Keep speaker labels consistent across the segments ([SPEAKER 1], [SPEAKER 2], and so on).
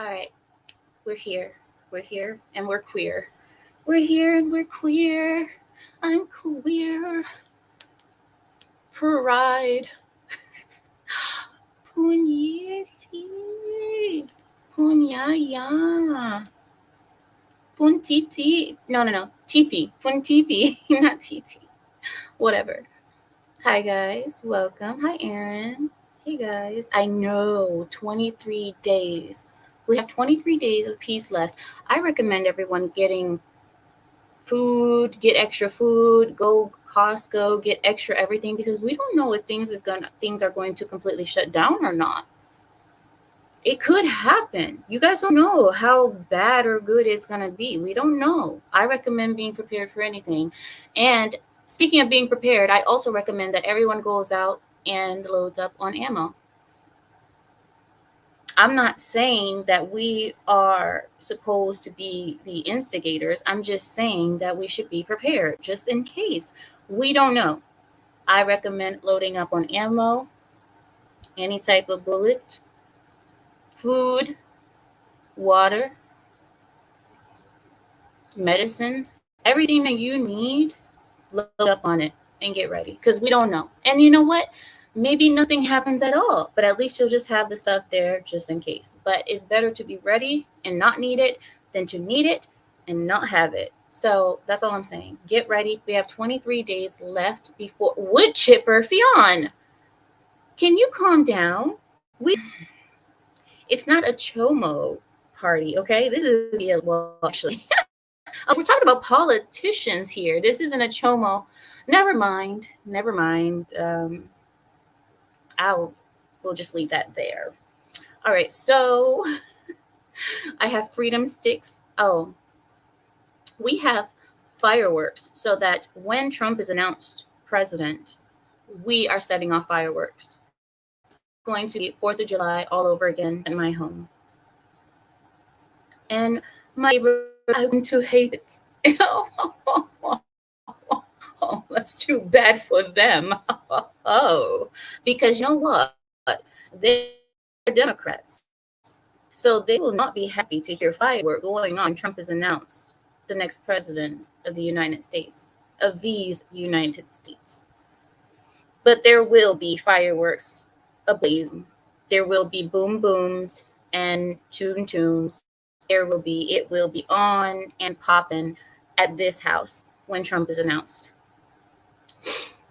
[SPEAKER 1] All right, we're here. We're here and we're queer. We're here and we're queer. I'm queer. Pride. Punyeti. Punyaya. Puntiti. No. Tipi. Puntipi. Not titi. Whatever. Hi, guys. Welcome. Hi, Aaron. Hey, guys. I know 23 days. We have 23 days of peace left. I recommend everyone getting food, get extra food, go Costco, get extra everything because we don't know if things are going to completely shut down or not. It could happen. You guys don't know how bad or good it's going to be. We don't know. I recommend being prepared for anything. And speaking of being prepared, I also recommend that everyone goes out and loads up on ammo. I'm not saying that we are supposed to be the instigators. I'm just saying that we should be prepared just in case. We don't know. I recommend loading up on ammo, any type of bullet, food, water, medicines, everything that you need, load up on it and get ready because we don't know. And you know what? Maybe nothing happens at all, but at least you'll just have the stuff there just in case. But it's better to be ready and not need it than to need it and not have it. So that's all I'm saying. Get ready. We have 23 days left before wood chipper Fionn. Can you calm down? It's not a chomo party, okay? This is well actually. We're talking about politicians here. This isn't a chomo. Never mind. Never mind. We'll just leave that there. All right, so I have freedom sticks. Oh, we have fireworks so that when Trump is announced president, we are setting off fireworks. It's going to be 4th of July all over again at my home. And my neighbors are going to hate it. Oh, that's too bad for them. Oh, because you know what? They're Democrats. So they will not be happy to hear fireworks going on when Trump is announced the next president of the United States, of these United States. But there will be fireworks ablazing. There will be boom booms and tunes. It will be on and popping at this house when Trump is announced.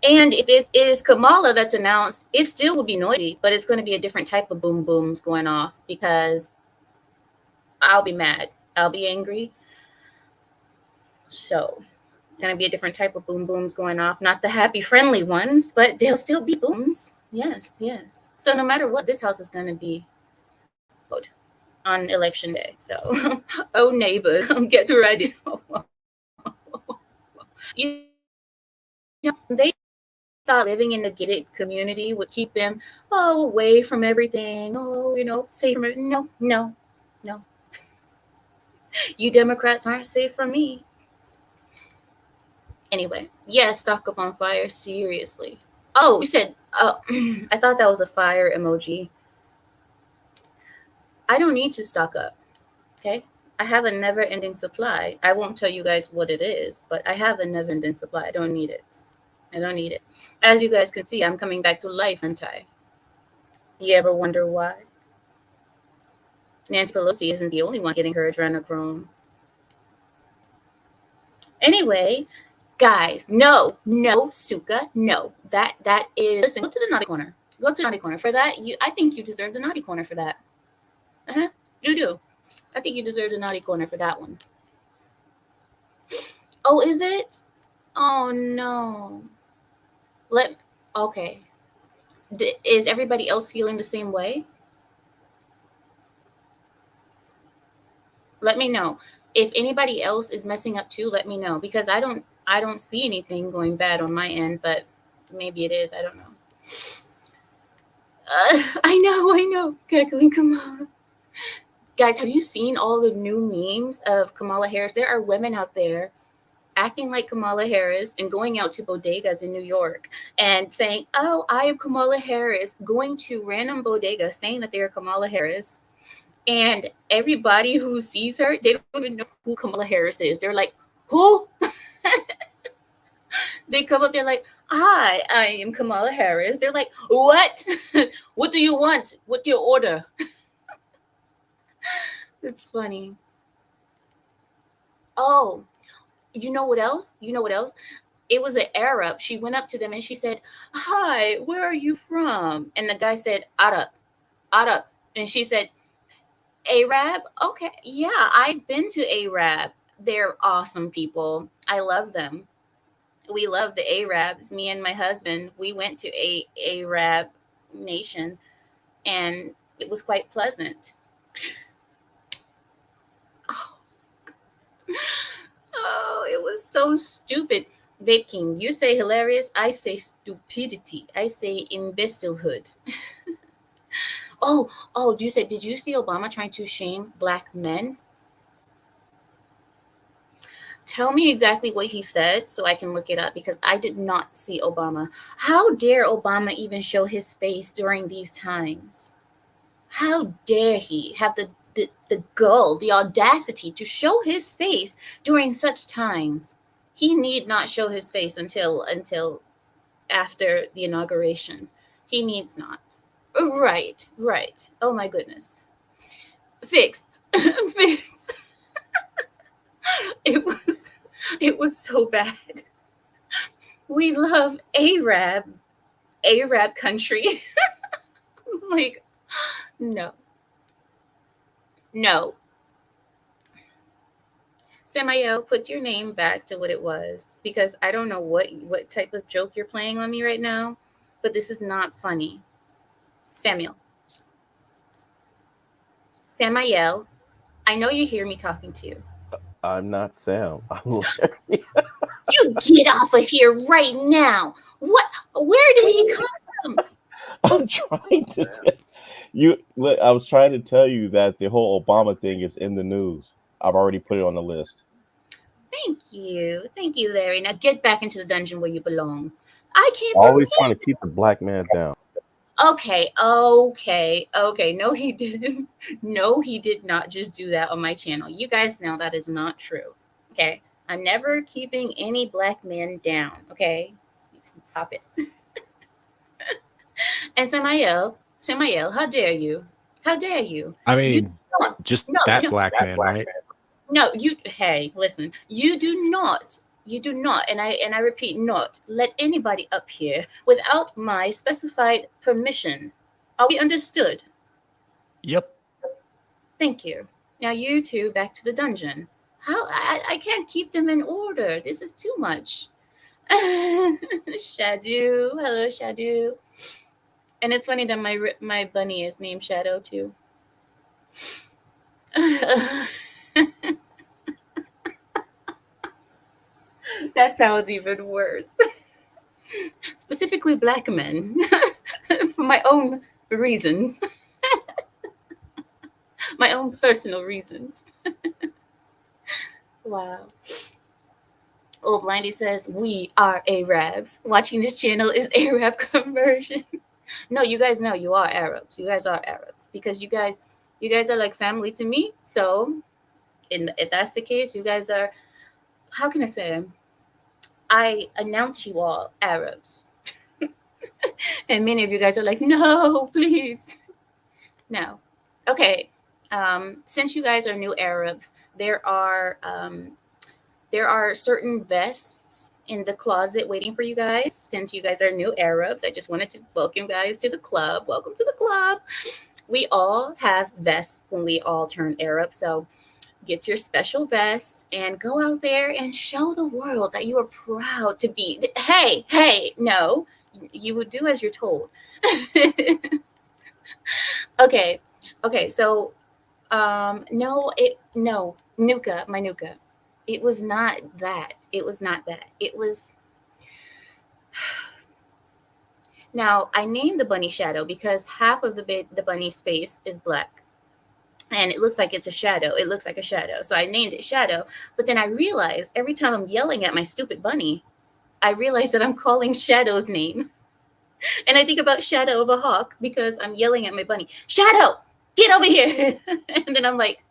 [SPEAKER 1] And if it is Kamala that's announced, it still will be noisy, but it's going to be a different type of boom booms going off because I'll be mad. I'll be angry. So, going to be a different type of boom booms going off. Not the happy, friendly ones, but they'll still be booms. Yes. So, no matter what, this house is going to be loud on election day. So, oh, neighbor, get ready. They thought living in a gated community would keep them away from everything. Safe from everything. No. You Democrats aren't safe from me. Anyway, yes, stock up on fire. Seriously. Oh, you said. I thought that was a fire emoji. I don't need to stock up. Okay. I have a never-ending supply. I won't tell you guys what it is, but I have a never-ending supply. I don't need it. As you guys can see, I'm coming back to life, aren't I? You ever wonder why? Nancy Pelosi isn't the only one getting her adrenochrome. Anyway, guys, no, Suka, no. That is. Listen, go to the naughty corner. Go to the naughty corner for that. I think you deserve the naughty corner for that. You do. I think you deserve the naughty corner for that one. Oh, is it? Oh no. Okay. Is everybody else feeling the same way? Let me know. If anybody else is messing up too, let me know because I don't see anything going bad on my end, but maybe it is. I don't know. I know. Cackling Kamala. Guys, have you seen all the new memes of Kamala Harris? There are women out there acting like Kamala Harris and going out to bodegas in New York and saying, "Oh, I am Kamala Harris," going to random bodegas saying that they are Kamala Harris And everybody who sees her, they don't even know who Kamala Harris is. They're like, who? They come up, they're like, hi, I am Kamala Harris. They're like, what? What do you want? What do you order? It's funny. Oh, you know what else? You know what else? It was an Arab. She went up to them and she said, hi, where are you from? And the guy said, Arab, Arab. And she said, Arab? Okay, yeah, I've been to Arab. They're awesome people. I love them. We love the Arabs. Me and my husband, we went to a Arab nation, and it was quite pleasant. Oh, oh, it was so stupid. Vape King, you say hilarious. I say stupidity. I say imbecilehood. Oh, you said, did you see Obama trying to shame black men? Tell me exactly what he said so I can look it up because I did not see Obama. How dare Obama even show his face during these times? How dare he have the gall, the audacity to show his face during such times? He need not show his face until after the inauguration. He needs not. Right, right. Oh my goodness. Fix. Fix. It was it was so bad. We love Arab country. It's like, no, no. Samael, put your name back to what it was because I don't know what type of joke you're playing on me right now, but this is not funny. Samuel, Samael, I know you hear me talking to you.
[SPEAKER 2] I'm not Sam. I'm Larry.
[SPEAKER 1] You get off of here right now. What? Where did he come from?
[SPEAKER 2] I'm trying to you. I was trying to tell you that the whole Obama thing is in the news. I've already put it on the list.
[SPEAKER 1] Thank you, Larry. Now get back into the dungeon where you belong. I can't
[SPEAKER 2] Always
[SPEAKER 1] believe.
[SPEAKER 2] trying to keep the black man down.
[SPEAKER 1] Okay. No, he didn't. No, he did not just do that on my channel. You guys know that is not true. Okay. I'm never keeping any black men down. Okay. Stop it. And Samael, how dare you? How dare you?
[SPEAKER 3] I
[SPEAKER 1] You
[SPEAKER 3] mean,
[SPEAKER 1] not,
[SPEAKER 3] just
[SPEAKER 1] no,
[SPEAKER 3] that
[SPEAKER 1] no,
[SPEAKER 3] black man, right?
[SPEAKER 1] no, hey, listen, you do not, and I repeat, not let anybody up here without my specified permission. Are we understood?
[SPEAKER 3] Yep.
[SPEAKER 1] Thank you. Now you two back to the dungeon. How I can't keep them in order. This is too much. Shadu, hello Shadu. And it's funny that my bunny is named Shadow too. That sounds even worse. Specifically black men for my own reasons, my own personal reasons. Wow. Old Blindy says, we are Arabs. Watching this channel is Arab conversion. No, you guys know you are Arabs. You guys are Arabs because you guys are like family to me. So, if that's the case, you guys are. How can I say? I announce you all Arabs, and many of you guys are like, no, please, no. Okay. Since you guys are new Arabs, there are certain vests in the closet waiting for you guys. Since you guys are new Arabs, I just wanted to welcome you guys to the club. Welcome to the club. We all have vests when we all turn Arab. So get your special vests and go out there and show the world that you are proud to be. Hey, no, you would do as you're told. Okay, okay. So, no, Nuka, my Nuka. It was not that. It was not that. It was. Now I named the bunny Shadow because half of the bunny's face is black, and it looks like it's a shadow. It looks like a shadow, so I named it Shadow. But then I realized every time I'm yelling at my stupid bunny, I realize that I'm calling Shadow's name, and I think about Shadow of a Hawk because I'm yelling at my bunny, Shadow. Get over here. And then I'm like,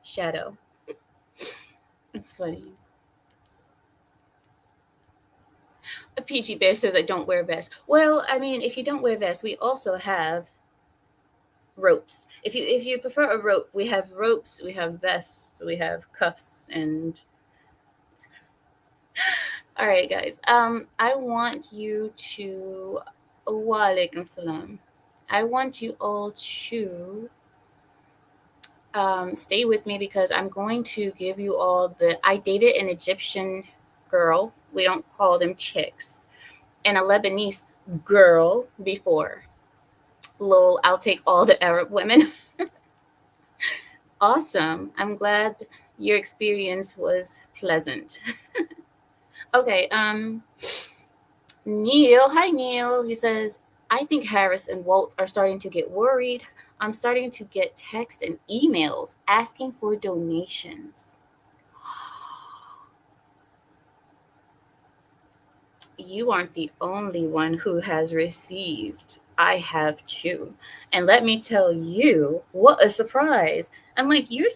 [SPEAKER 1] shadow. It's funny. A PG Bear says I don't wear vests. Well, I mean, if you don't wear vests, we also have ropes. If you prefer a rope, we have ropes, we have vests, we have cuffs, and all right, guys. I want you to wa alaikum salam. I want you all to stay with me because I'm going to give you all I dated an Egyptian girl. We don't call them chicks. And a Lebanese girl before. Lol, I'll take all the Arab women. Awesome. I'm glad your experience was pleasant. Okay, Neil, hi Neil. He says, I think Harris and Waltz are starting to get worried. I'm starting to get texts and emails asking for donations. You aren't the only one who has received. I have too. And let me tell you, what a surprise. I'm like, you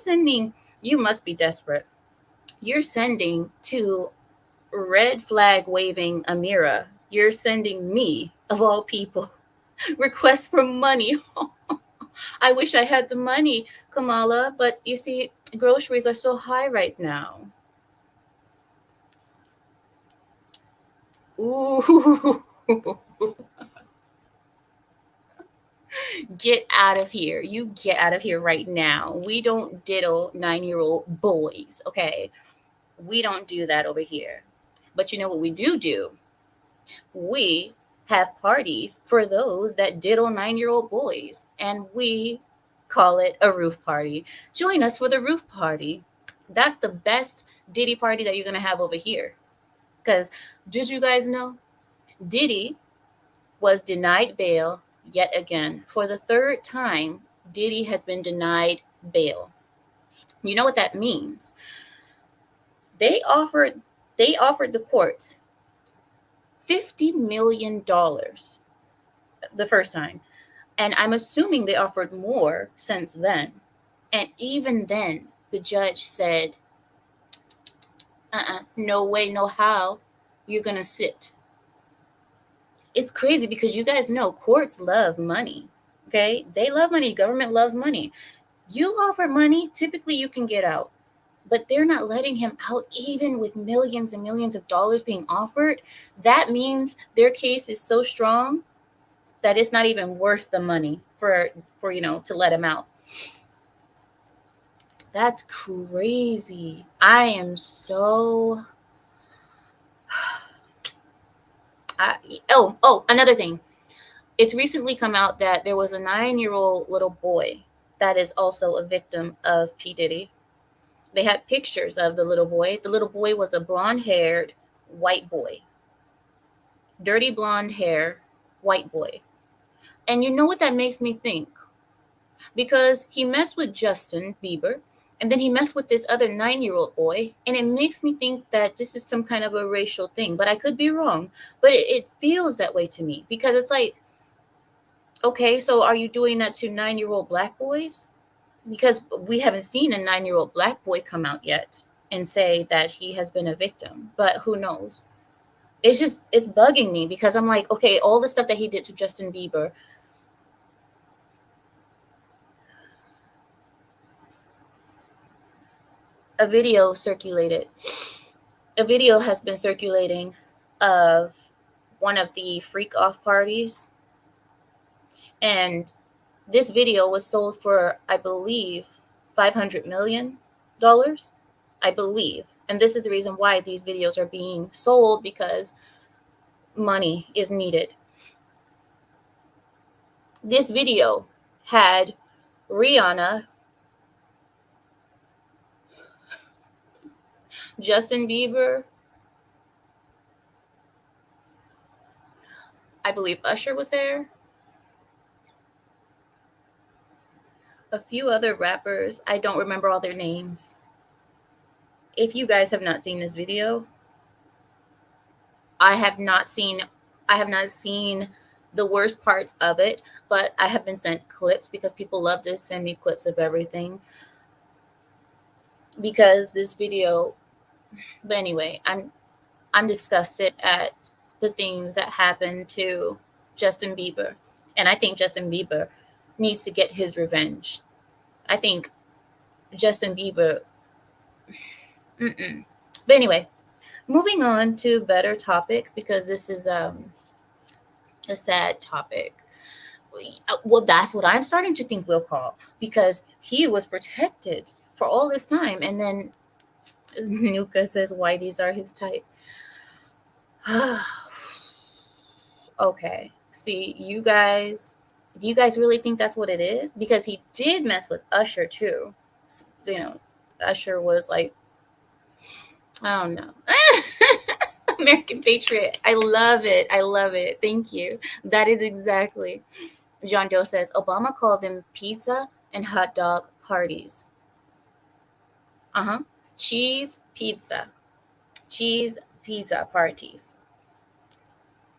[SPEAKER 1] must be desperate. You're sending to red flag waving Amira. You're sending me, of all people, requests for money. I wish I had the money, Kamala, but you see, groceries are so high right now. Ooh. Get out of here. You get out of here right now. We don't diddle 9-year-old boys, okay? We don't do that over here. But you know what we do? We have parties for those that diddle 9-year-old boys, and we call it a roof party. Join us for the roof party. That's the best Diddy party that you're going to have over here. Because did you guys know? Diddy was denied bail yet again. For the third time, Diddy has been denied bail. You know what that means? They offered the courts $50 million the first time. And I'm assuming they offered more since then. And even then, the judge said, no way, no how, you're going to sit. It's crazy because you guys know courts love money, okay? They love money. Government loves money. You offer money, typically you can get out. But they're not letting him out even with millions and millions of dollars being offered. That means their case is so strong that it's not even worth the money for to let him out. That's crazy. I am so another thing. It's recently come out that there was a 9-year-old little boy that is also a victim of P. Diddy. They had pictures of the little boy. The little boy was a blonde-haired white boy. Dirty blonde hair, white boy. And you know what that makes me think? Because he messed with Justin Bieber, and then he messed with this other 9-year-old boy, and it makes me think that this is some kind of a racial thing. But I could be wrong. But it feels that way to me because it's like, okay, so are you doing that to 9-year-old black boys? Because we haven't seen a 9-year-old black boy come out yet and say that he has been a victim, but who knows? It's bugging me because I'm like, okay, all the stuff that he did to Justin Bieber. A video has been circulating of one of the freak off parties. And this video was sold for, I believe, $500 million, I believe. And this is the reason why these videos are being sold, because money is needed. This video had Rihanna, Justin Bieber, I believe Usher was there, a few other rappers. I don't remember all their names. If you guys have not seen this video, I have not seen the worst parts of it, but I have been sent clips because people love to send me clips of everything. Because this video, but anyway, I'm disgusted at the things that happened to Justin Bieber. And I think Justin Bieber needs to get his revenge. I think Justin Bieber. But anyway, moving on to better topics, because this is a sad topic. Well, that's what I'm starting to think Will call, because he was protected for all this time. And then Nuka says Whitey's are his type. Okay. See, you guys, do you guys really think that's what it is? Because he did mess with Usher too. You know, Usher was like, I don't know. American Patriot. I love it. I love it. Thank you. That is exactly. John Doe says Obama called them pizza and hot dog parties. Cheese pizza. Cheese pizza parties.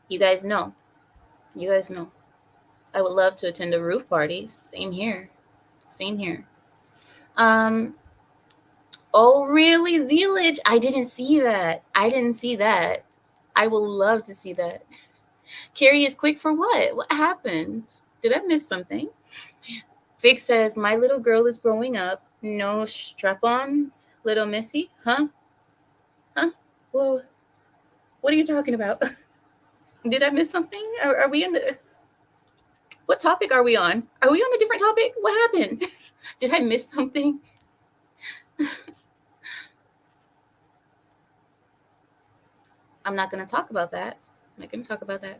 [SPEAKER 1] You guys know. You guys know. I would love to attend a roof party. Same here. Same here. Oh, really, Zealage? I didn't see that. I didn't see that. I would love to see that. Carrie is quick for what? What happened? Did I miss something? Fig says, my little girl is growing up. No strap-ons, little Missy? Huh? Well, what are you talking about? Did I miss something? Are we in the... What topic are we on? Are we on a different topic? What happened? Did I miss something? I'm not going to talk about that. I'm not going to talk about that.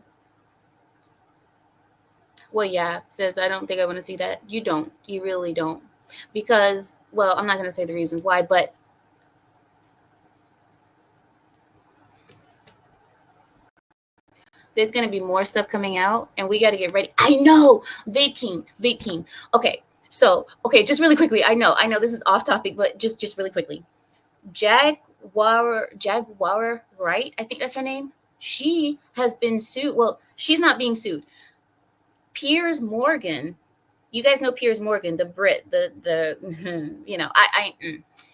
[SPEAKER 1] Well, yeah, says, I don't think I want to see that. You don't. You really don't. Because, well, I'm not going to say the reasons why, but there's going to be more stuff coming out, and we got to get ready. I know. Vape King. Okay. So, just really quickly. I know this is off topic, but just really quickly. Jaguar Wright, I think that's her name. She has been sued. Well, she's not being sued. Piers Morgan, you guys know Piers Morgan, the Brit, the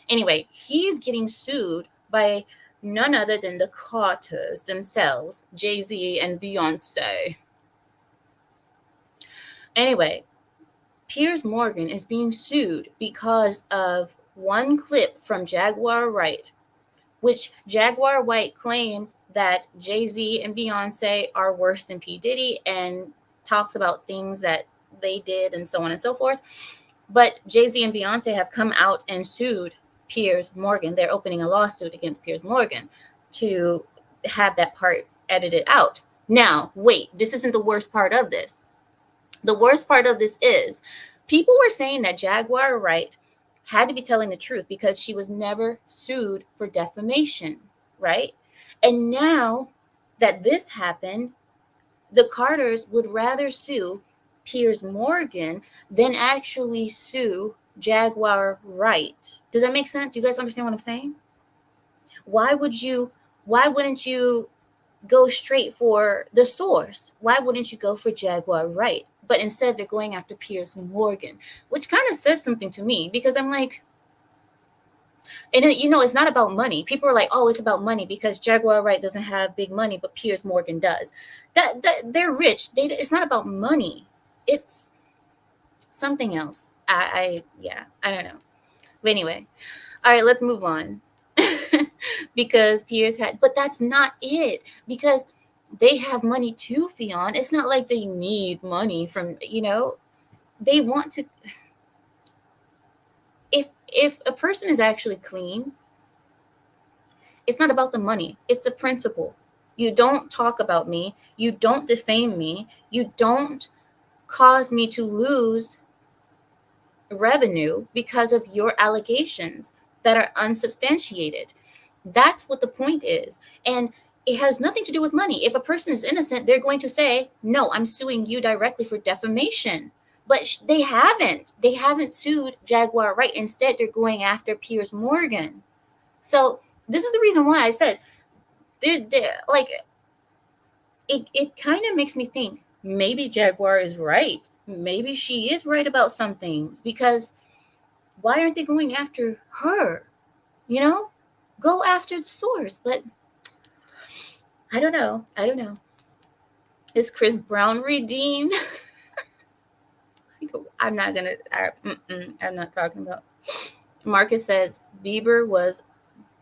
[SPEAKER 1] anyway, he's getting sued by none other than the Carters themselves, Jay-Z and Beyonce. Anyway, Piers Morgan is being sued because of one clip from Jaguar Wright, which Jaguar Wright claims that Jay-Z and Beyonce are worse than P. Diddy and talks about things that they did and so on and so forth. But Jay-Z and Beyonce have come out and sued Piers Morgan. They're opening a lawsuit against Piers Morgan to have that part edited out. Now, wait, this isn't the worst part of this. The worst part of this is people were saying that Jaguar Wright had to be telling the truth because she was never sued for defamation, right? And now that this happened, the Carters would rather sue Piers Morgan than actually sue Jaguar Wright. Does that make sense? Do you guys understand what I'm saying? Why wouldn't you go straight for the source? Why wouldn't you go for Jaguar Wright? But instead they're going after Piers Morgan, which kind of says something to me, because I'm like, and it's not about money. People are like, oh, it's about money because Jaguar Wright doesn't have big money, but Piers Morgan does. That they're rich. It's not about money. It's something else. I don't know. But anyway, all right, let's move on. Because Piers but that's not it. Because they have money too, Fionn. It's not like they need money from, they want to. If a person is actually clean, it's not about the money. It's a principle. You don't talk about me. You don't defame me. You don't cause me to lose revenue because of your allegations that are unsubstantiated. That's what the point is. And it has nothing to do with money. If a person is innocent, they're going to say, no, I'm suing you directly for defamation. But they haven't. They haven't sued Jaguar Wright. Instead, they're going after Piers Morgan. So this is the reason why I said, it kind of makes me think, maybe Jaguar is right. Maybe she is right about some things, because why aren't they going after her? You know, go after the source. But I don't know. I don't know. Is Chris Brown redeemed? I'm not gonna. I'm not talking about. Marcus says Bieber was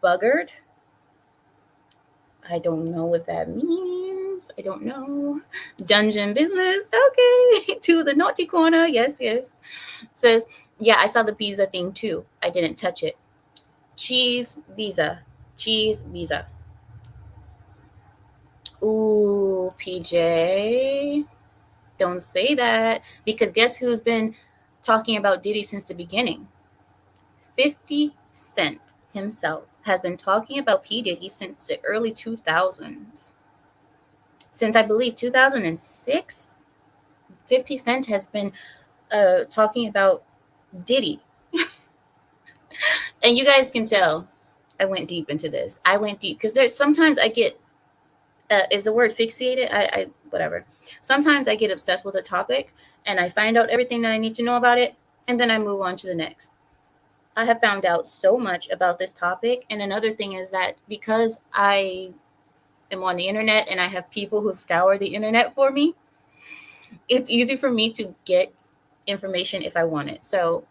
[SPEAKER 1] buggered. I don't know what that means. I don't know. Dungeon business. Okay. To the naughty corner. Yes, yes. Says, yeah, I saw the pizza thing too. I didn't touch it. Cheese visa. Cheese visa. Ooh, PJ. Don't say that. Because guess who's been talking about Diddy since the beginning? 50 Cent himself has been talking about P. Diddy since the early 2000s. Since I believe 2006, 50 Cent has been talking about Diddy. And you guys can tell I went deep into this. I went deep because there's sometimes I get, is the word fixated? I whatever. Sometimes I get obsessed with a topic and I find out everything that I need to know about it, and then I move on to the next. I have found out so much about this topic. And another thing is that because I am on the internet and I have people who scour the internet for me, it's easy for me to get information if I want it. So,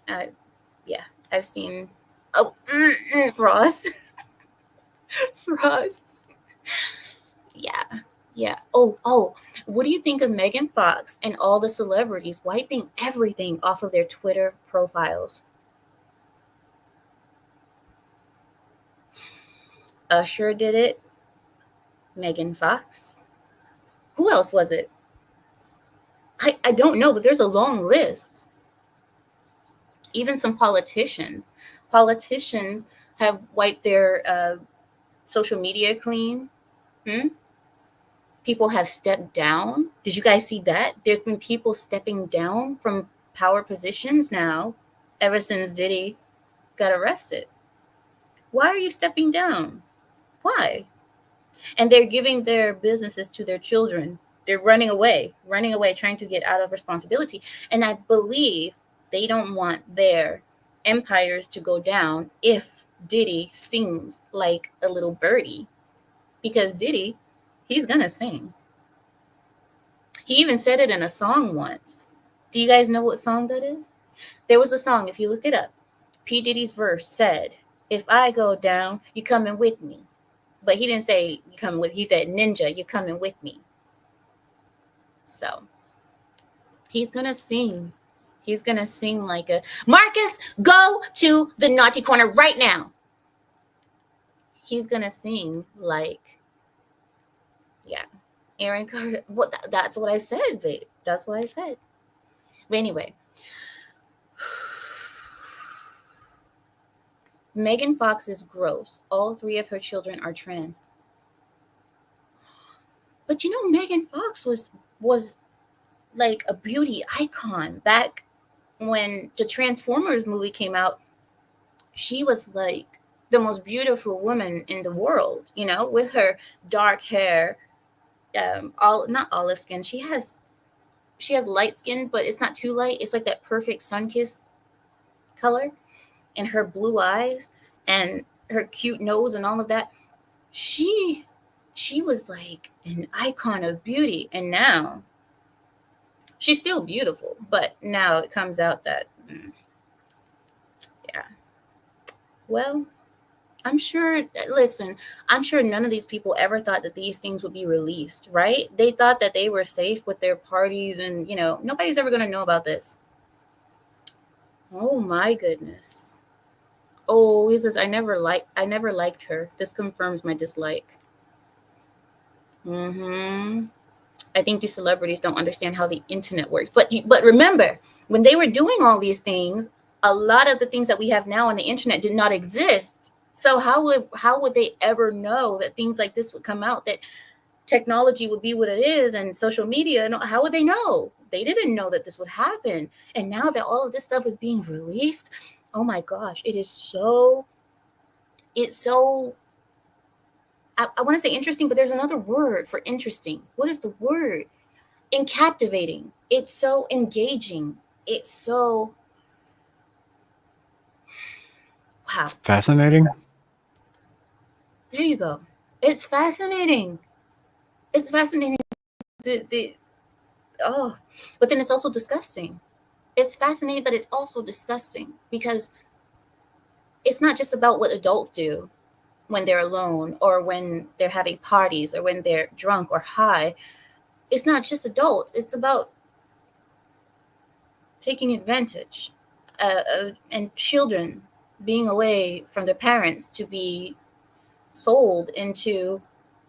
[SPEAKER 1] yeah, I've seen, Frost. Frost. Yeah. Oh, what do you think of Megan Fox and all the celebrities wiping everything off of their Twitter profiles? Usher did it. Megan Fox. Who else was it? I don't know, but there's a long list. Even some politicians. Politicians have wiped their social media clean. People have stepped down. Did you guys see that? There's been people stepping down from power positions now ever since Diddy got arrested. Why are you stepping down? Why? And they're giving their businesses to their children. They're running away, trying to get out of responsibility. And I believe they don't want their empires to go down if Diddy sings like a little birdie. Because Diddy, he's gonna sing. He even said it in a song once. Do you guys know what song that is? There was a song, if you look it up, P. Diddy's verse said, "If I go down, you coming with me." But he didn't say you coming with, he said, "Ninja, you're coming with me." So he's gonna sing. He's gonna sing like a Marcus, go to the naughty corner right now. He's gonna sing like, yeah, Aaron Carter. What? That's what I said, babe. That's what I said. But anyway, Megan Fox is gross. All 3 of her children are trans. But you know, Megan Fox was like a beauty icon back when the Transformers movie came out. She was like the most beautiful woman in the world, you know, with her dark hair, not olive skin. She has light skin, but it's not too light. It's like that perfect sun-kissed color, and her blue eyes and her cute nose and all of that. She was like an icon of beauty, and now she's still beautiful, but now it comes out that, yeah. Well, I'm sure none of these people ever thought that these things would be released, right? They thought that they were safe with their parties and, you know, nobody's ever going to know about this. Oh my goodness. Oh, he says, I never liked her. This confirms my dislike. I think these celebrities don't understand how the internet works. But remember, when they were doing all these things, a lot of the things that we have now on the internet did not exist. So how would they ever know that things like this would come out, that technology would be what it is, and social media? And how would they know? They didn't know that this would happen. And now that all of this stuff is being released, oh my gosh, it's so I want to say interesting, but there's another word for interesting. What is the word? and captivating. It's so engaging. It's so wow.
[SPEAKER 3] Fascinating.
[SPEAKER 1] There you go. It's fascinating. It's fascinating. The oh, but then it's also disgusting. It's fascinating, but it's also disgusting because it's not just about what adults do when they're alone or when they're having parties or when they're drunk or high. It's not just adults. It's about taking advantage and children being away from their parents to be sold into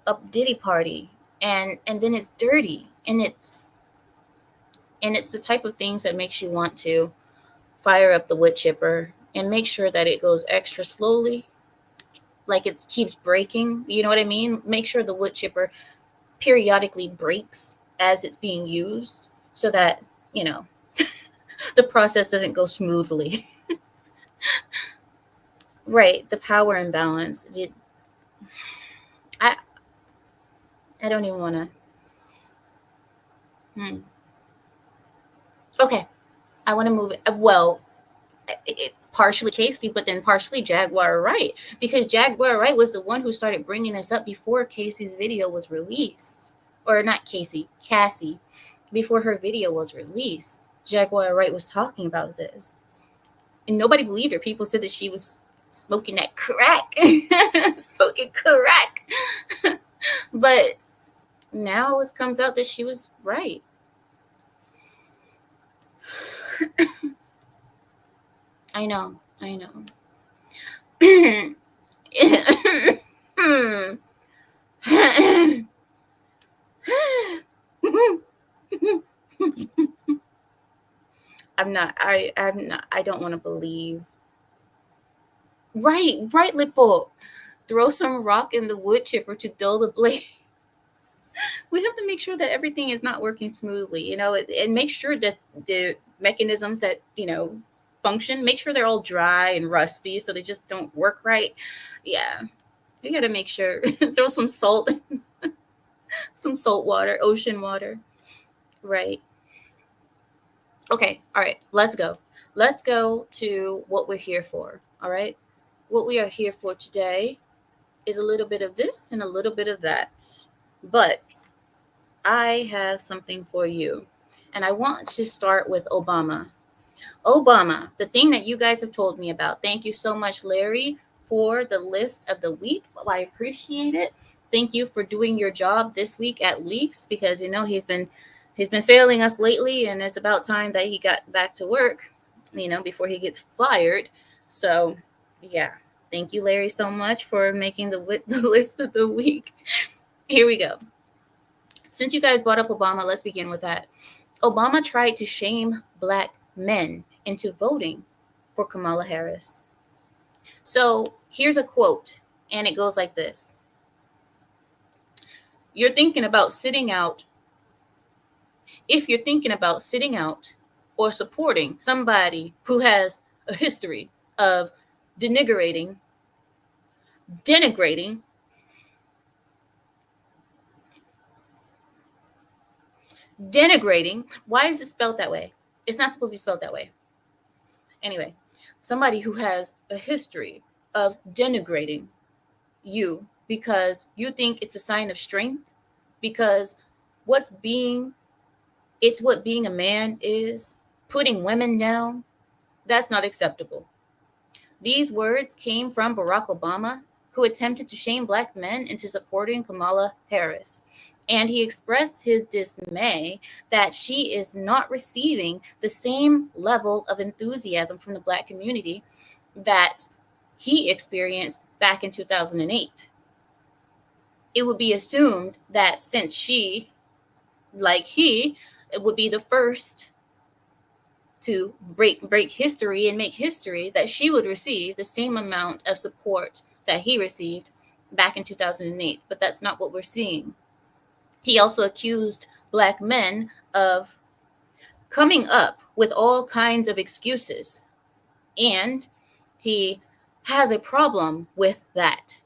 [SPEAKER 1] a ditty party, and then it's dirty, and it's the type of things that makes you want to fire up the wood chipper and make sure that it goes extra slowly, like it keeps breaking. You know what I mean? Make sure the wood chipper periodically breaks as it's being used so that, you know, the process doesn't go smoothly. Right, the power imbalance. I I don't even want to. Okay, I want to move it. Well, partially Casey, but then partially Jaguar Wright, because Jaguar Wright was the one who started bringing this up before Casey's video was released, or not Casey, Cassie, before her video was released. Jaguar Wright was talking about this, and nobody believed her. People said that she was smoking that crack, smoking crack, but now it comes out that she was right. I know. I'm not. I don't want to believe. Right, Lippo. Throw some rock in the wood chipper to dull the blade. We have to make sure that everything is not working smoothly, you know, and make sure that the mechanisms that, you know, function, make sure they're all dry and rusty so they just don't work right. Yeah, you got to make sure. Throw some salt, some salt water, ocean water. Right. Okay. All right. Let's go. Let's go to what we're here for. All right. What we are here for today is a little bit of this and a little bit of that. But I have something for you. And I want to start with Obama. Obama, the thing that you guys have told me about. Thank you so much, Larry, for the list of the week. I appreciate it. Thank you for doing your job this week at least, because you know he's been failing us lately, and it's about time that he got back to work, you know, before he gets fired. So, yeah. Thank you, Larry, so much for making the list of the week. Here we go. Since you guys brought up Obama, let's begin with that. Obama tried to shame Black men into voting for Kamala Harris. So here's a quote, and it goes like this. You're thinking about sitting out. If you're thinking about sitting out or supporting somebody who has a history of denigrating, why is it spelled that way? It's not supposed to be spelled that way. Anyway, somebody who has a history of denigrating you because you think it's a sign of strength, because it's what being a man is, putting women down, that's not acceptable. These words came from Barack Obama, who attempted to shame Black men into supporting Kamala Harris. And he expressed his dismay that she is not receiving the same level of enthusiasm from the Black community that he experienced back in 2008. It would be assumed that since she, like he, would be the first to break history and make history, that she would receive the same amount of support that he received back in 2008. But that's not what we're seeing. He also accused Black men of coming up with all kinds of excuses. And he has a problem with that.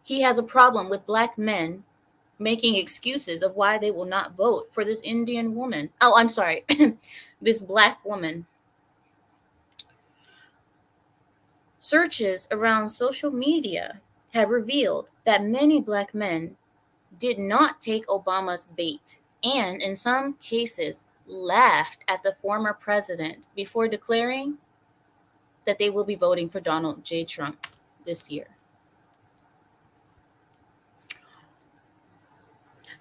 [SPEAKER 1] He has a problem with Black men making excuses of why they will not vote for this Indian woman. Oh, I'm sorry, this black woman. Searches around social media have revealed that many black men did not take Obama's bait and, in some cases, laughed at the former president before declaring that they will be voting for Donald J. Trump this year.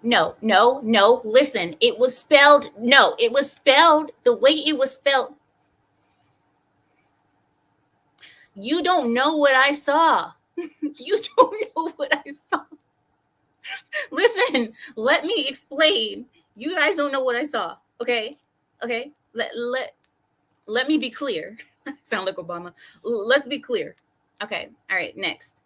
[SPEAKER 1] No, no, no. Listen, it was spelled. No, it was spelled the way it was spelled. You don't know what I saw. You don't know what I saw. Listen, let me explain. You guys don't know what I saw. Okay? Okay? Let me be clear. Sound like Obama. Let's be clear. Okay. All right, next.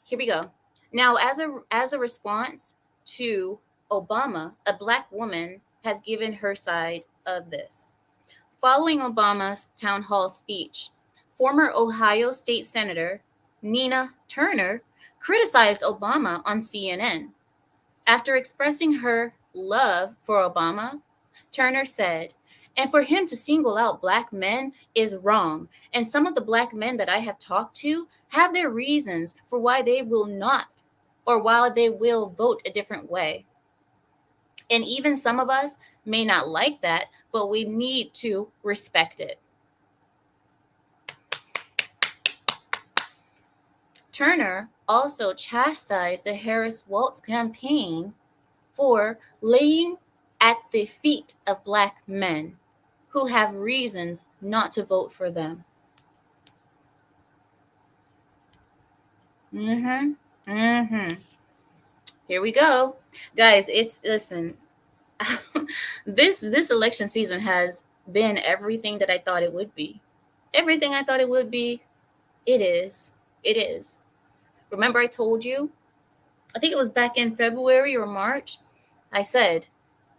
[SPEAKER 1] Here we go. Now, as a response to Obama, a black woman has given her side of this. Following Obama's town hall speech, former Ohio State Senator Nina Turner criticized Obama on CNN. After expressing her love for Obama, Turner said, "And for him to single out black men is wrong. And some of the black men that I have talked to have their reasons for why they will not or why they will vote a different way. And even some of us may not like that, but we need to respect it." Turner also chastised the Harris Waltz campaign for laying at the feet of black men who have reasons not to vote for them. Here we go. Guys, listen. This election season has been everything that I thought it would be. Everything I thought it would be, it is. It is. Remember I told you, I think it was back in February or March, I said,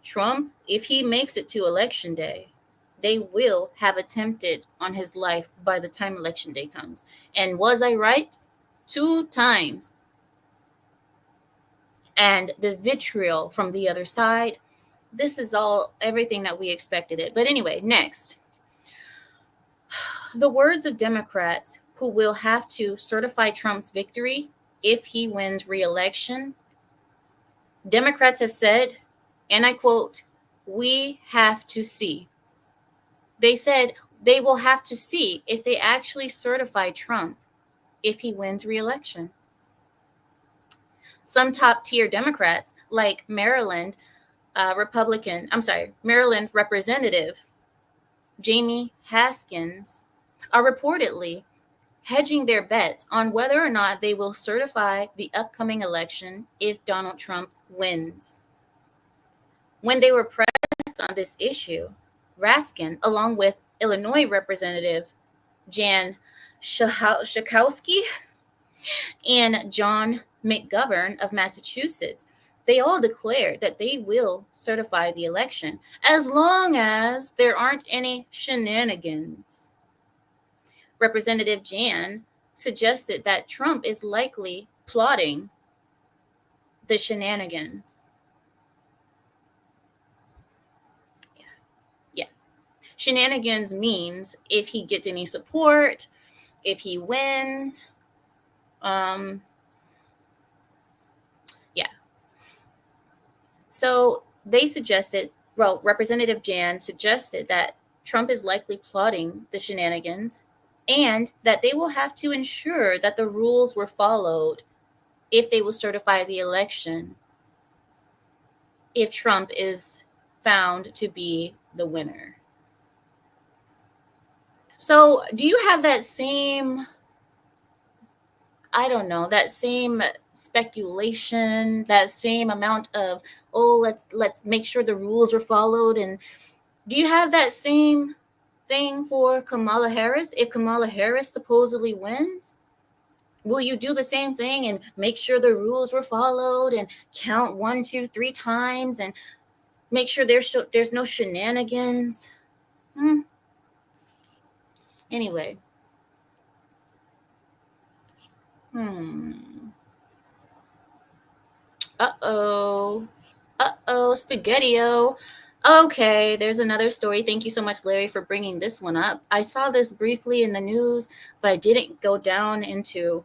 [SPEAKER 1] Trump, if he makes it to election day, they will have attempted on his life by the time election day comes. And was I right? 2 times. And the vitriol from the other side, this is all everything that we expected it. But anyway, next. The words of Democrats who will have to certify Trump's victory if he wins re-election. Democrats have said, and I quote, "We have to see." They said they will have to see if they actually certify Trump if he wins re-election. Some top-tier Democrats, like Maryland Maryland Representative Jamie Haskins, are reportedly hedging their bets on whether or not they will certify the upcoming election if Donald Trump wins. When they were pressed on this issue, Raskin, along with Illinois Representative Jan Schakowsky and John McGovern of Massachusetts, they all declared that they will certify the election as long as there aren't any shenanigans. Representative Jan suggested that Trump is likely plotting the shenanigans. Yeah. Shenanigans means if he gets any support, if he wins. So they suggested, Representative Jan suggested that Trump is likely plotting the shenanigans and that they will have to ensure that the rules were followed if they will certify the election if Trump is found to be the winner. So do you have that same, that same speculation, that same amount of, let's make sure the rules are followed? And do you have that same thing for Kamala Harris? If Kamala Harris supposedly wins, will you do the same thing and make sure the rules were followed and count 1, 2, 3 times and make sure there's no shenanigans? Anyway. Uh-oh. Uh-oh, spaghetti-o. Okay, there's another story. Thank you so much, Larry, for bringing this one up. I saw this briefly in the news, but I didn't go down into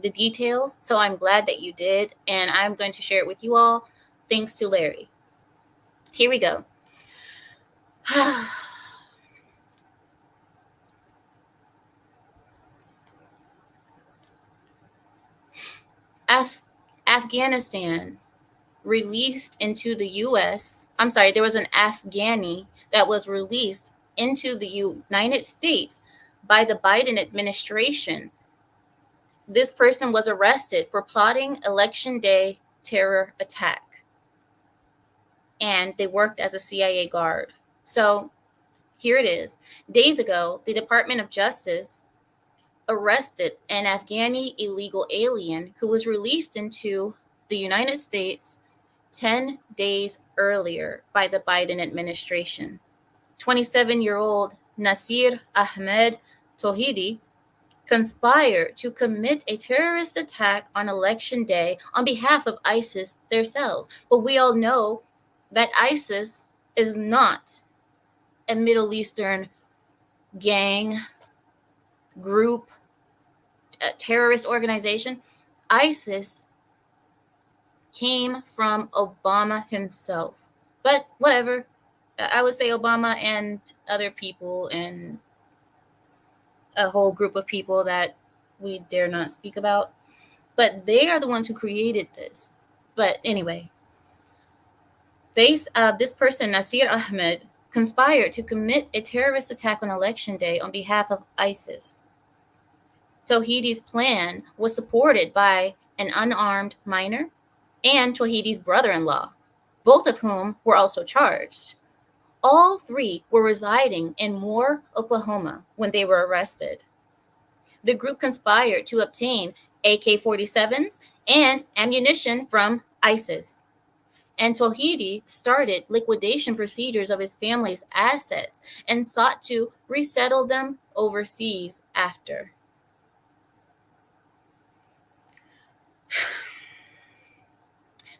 [SPEAKER 1] the details. So I'm glad that you did, and I'm going to share it with you all. Thanks to Larry. Here we go. Afghanistan released into the US. I'm sorry, there was an Afghani that was released into the United States by the Biden administration. This person was arrested for plotting election day terror attack, and they worked as a CIA guard. So here it is. Days ago, the Department of Justice arrested an Afghani illegal alien who was released into the United States 10 days earlier by the Biden administration. 27-year-old Nasir Ahmed Tauhidi conspired to commit a terrorist attack on election day on behalf of ISIS themselves. But we all know that ISIS is not a Middle Eastern gang, group, terrorist organization. ISIS came from Obama himself. But whatever. I would say Obama and other people and a whole group of people that we dare not speak about. But they are the ones who created this. But anyway, this person, Nasir Ahmed, conspired to commit a terrorist attack on election day on behalf of ISIS. Tauhidi's plan was supported by an unarmed minor and Tauhidi's brother-in-law, both of whom were also charged. All three were residing in Moore, Oklahoma, when they were arrested. The group conspired to obtain AK-47s and ammunition from ISIS. And Tauhidi started liquidation procedures of his family's assets and sought to resettle them overseas after.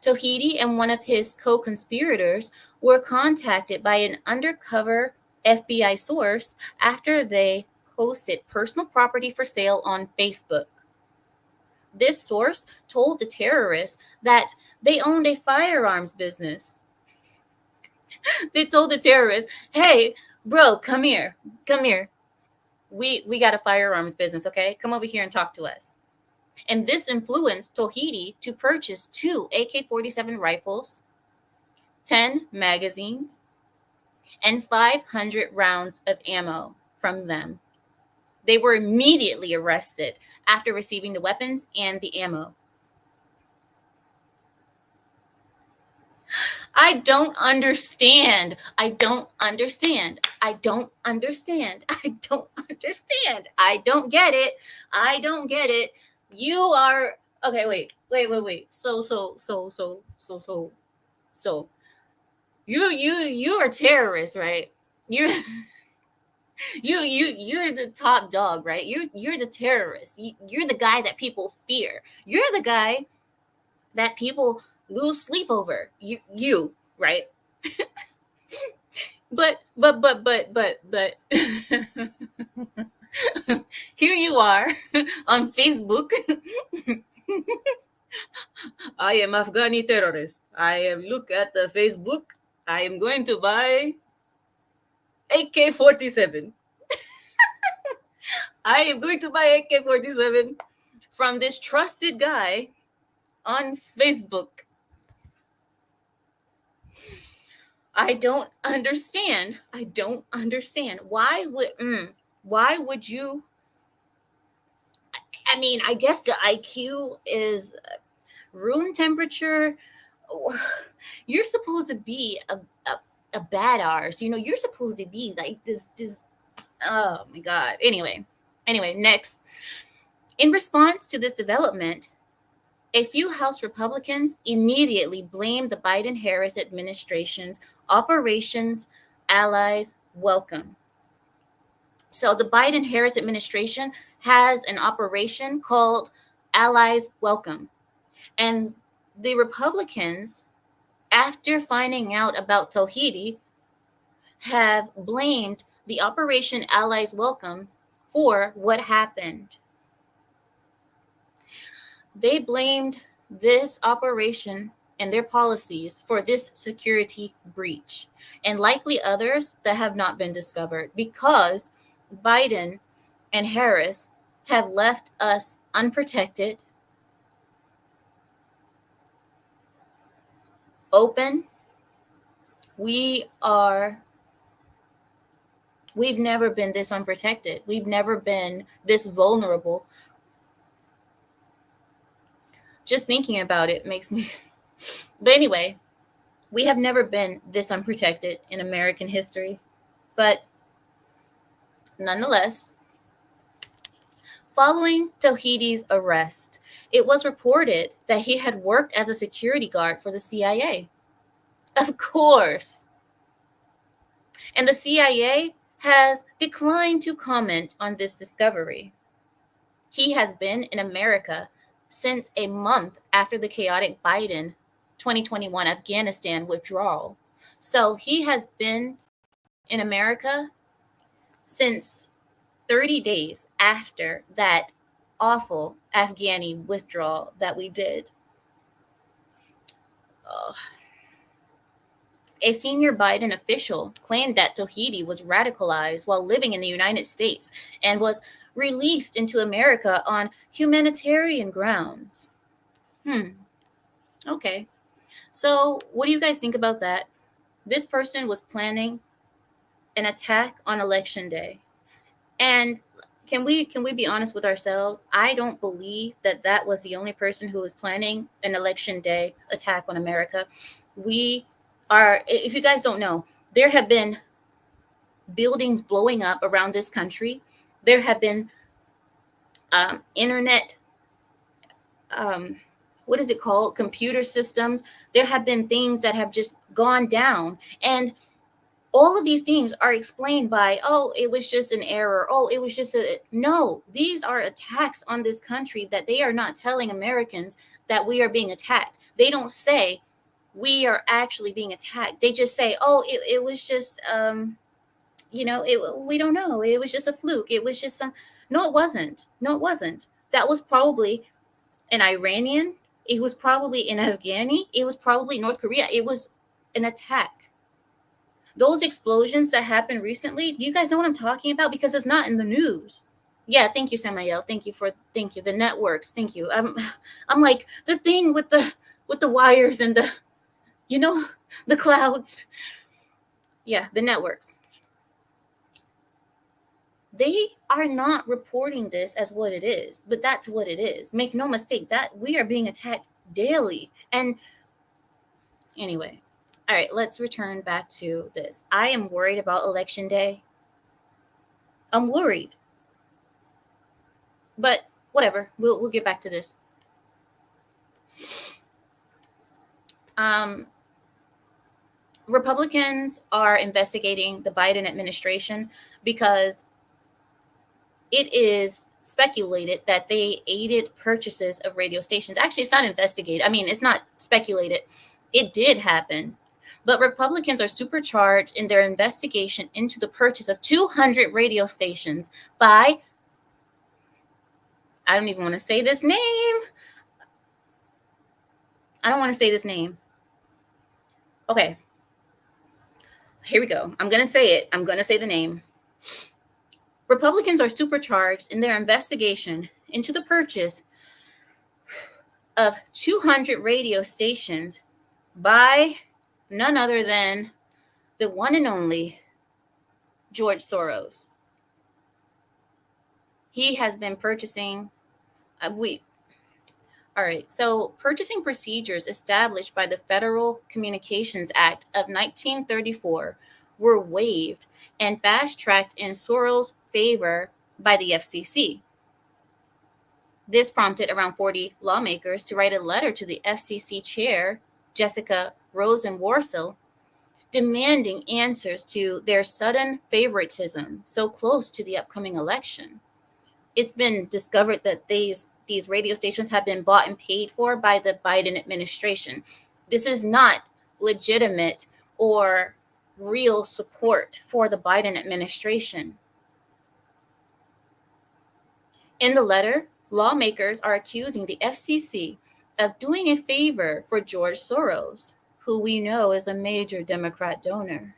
[SPEAKER 1] Tauhidi and one of his co-conspirators were contacted by an undercover FBI source after they posted personal property for sale on Facebook. This source told the terrorists that they owned a firearms business. They told the terrorists, "Hey, bro, come here. Come here. We got a firearms business, okay? Come over here and talk to us." And this influenced Tauhidi to purchase 2 AK-47 rifles, 10 magazines, and 500 rounds of ammo from them. They were immediately arrested after receiving the weapons and the ammo. I don't understand. I don't understand. I don't understand. I don't understand. I don't get it. I don't get it. You are okay. Wait. So. You are terrorists, right? You're you're the top dog, right? You're the terrorist. You're the guy that people fear. You're the guy that people lose sleep over. You right? but here you are on Facebook. I am Afghani terrorist. I am look at the Facebook. I am going to buy AK-47. I am going to buy AK-47 from this trusted guy on Facebook. I don't understand. I don't understand. Why would you? I mean, I guess the IQ is room temperature. You're supposed to be a badass. You know, you're supposed to be like this. Oh my God. Anyway, next. In response to this development, a few House Republicans immediately blamed the Biden-Harris administration's Operations Allies Welcome. So the Biden-Harris administration has an operation called Allies Welcome. And the Republicans, after finding out about Tawhidi, have blamed the Operation Allies Welcome for what happened. They blamed this operation and their policies for this security breach, and likely others that have not been discovered, because Biden and Harris have left us unprotected, open. We've never been this unprotected. We've never been this vulnerable. Just thinking about it makes me. But anyway, we have never been this unprotected in American history. But nonetheless, following Tawhidi's arrest, it was reported that he had worked as a security guard for the CIA. Of course. And the CIA has declined to comment on this discovery. He has been in America since a month after the chaotic Biden 2021 Afghanistan withdrawal. So he has been in America since 30 days after that awful Afghani withdrawal that we did. A senior Biden official claimed that Tawhidi was radicalized while living in the United States and was released into America on humanitarian grounds. Okay. So what do you guys think about that? This person was planning an attack on election day. And can we be honest with ourselves? I don't believe that that was the only person who was planning an election day attack on America. We are, if you guys don't know, there have been buildings blowing up around this country. There have been internet, what is it called? Computer systems. There have been things that have just gone down. And all of these things are explained by, oh, it was just an error. Oh, it was just no, these are attacks on this country that they are not telling Americans that we are being attacked. They don't say we are actually being attacked. They just say, oh, it was just, we don't know. It was just a fluke. It was just no, it wasn't. No, it wasn't. That was probably an Iranian. It was probably an Afghani. It was probably North Korea. It was an attack. Those explosions that happened recently, do you guys know what I'm talking about? Because it's not in the news. Yeah, thank you, Samael. Thank you. The networks. Thank you. I'm like the thing with the wires and the, the clouds. Yeah, the networks. They are not reporting this as what it is, but that's what it is. Make no mistake, that we are being attacked daily. And anyway, all right, let's return back to this. I am worried about election day. I'm worried. But whatever, we'll get back to this. Republicans are investigating the Biden administration because it is speculated that they aided purchases of radio stations. Actually, it's not investigated. I mean, it's not speculated. It did happen. But Republicans are supercharged in their investigation into the purchase of 200 radio stations by, I don't even want to say this name. I don't want to say this name. Okay. Here we go. I'm going to say it. I'm going to say the name. Republicans are supercharged in their investigation into the purchase of 200 radio stations by none other than the one and only George Soros. He has been purchasing, all right, so purchasing procedures established by the Federal Communications Act of 1934 were waived and fast-tracked in Soros' favor by the FCC. This prompted around 40 lawmakers to write a letter to the FCC chair, Jessica Rosenworcel, demanding answers to their sudden favoritism so close to the upcoming election. It's been discovered that these these radio stations have been bought and paid for by the Biden administration. This is not legitimate or real support for the Biden administration. In the letter, lawmakers are accusing the FCC of doing a favor for George Soros, who we know is a major Democrat donor.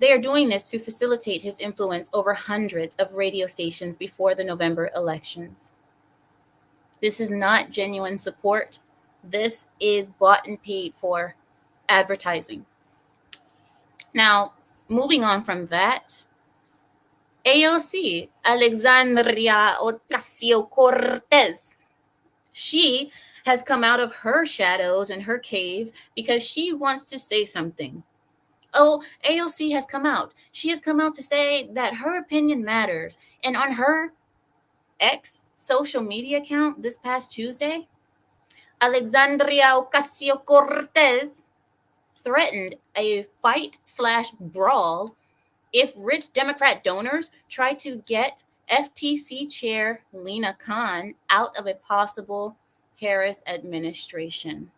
[SPEAKER 1] They are doing this to facilitate his influence over hundreds of radio stations before the November elections. This is not genuine support. This is bought and paid for advertising. Now, moving on from that, AOC, Alexandria Ocasio-Cortez, she has come out of her shadows and her cave because she wants to say something. Oh, AOC has come out. She has come out to say that her opinion matters. And on her X social media account this past Tuesday, Alexandria Ocasio-Cortez threatened a fight/brawl if rich Democrat donors try to get FTC chair Lina Khan out of a possible Harris administration.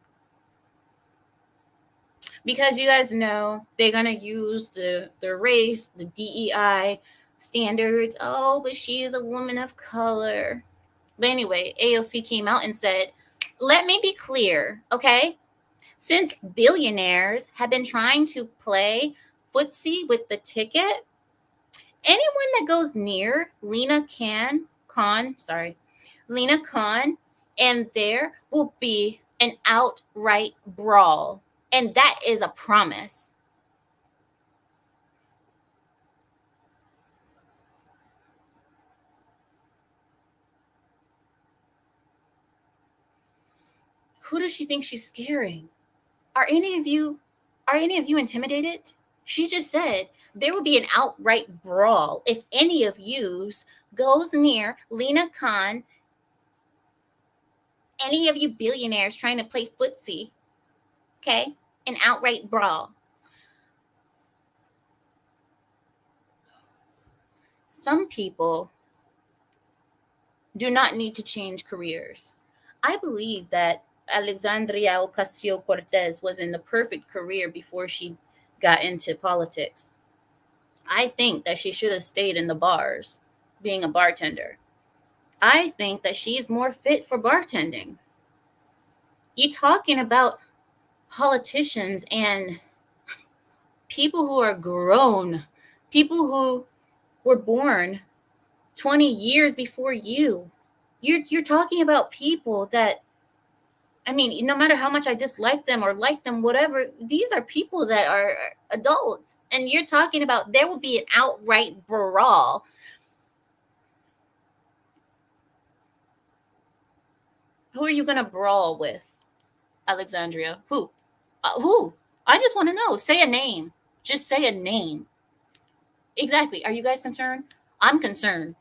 [SPEAKER 1] Because you guys know they're going to use the race, the DEI standards. Oh, but she is a woman of color. But anyway, AOC came out and said, let me be clear, okay? Since billionaires have been trying to play footsie with the ticket, anyone that goes near Lina Khan, and there will be an outright brawl. And that is a promise. Who does she think she's scaring? Are any of you intimidated? She just said there will be an outright brawl if any of yous goes near Lina Khan, any of you billionaires trying to play footsie. Okay? An outright brawl. Some people do not need to change careers. I believe that Alexandria Ocasio-Cortez was in the perfect career before she got into politics. I think that she should have stayed in the bars, being a bartender. I think that she's more fit for bartending. You talking about politicians and people who are grown, people who were born 20 years before you. You're talking about people that, I mean, no matter how much I dislike them or like them, whatever, these are people that are adults. And you're talking about there will be an outright brawl. Who are you going to brawl with, Alexandria? Who? Who? I just want to know. Say a name. Just say a name. Exactly. Are you guys concerned? I'm concerned.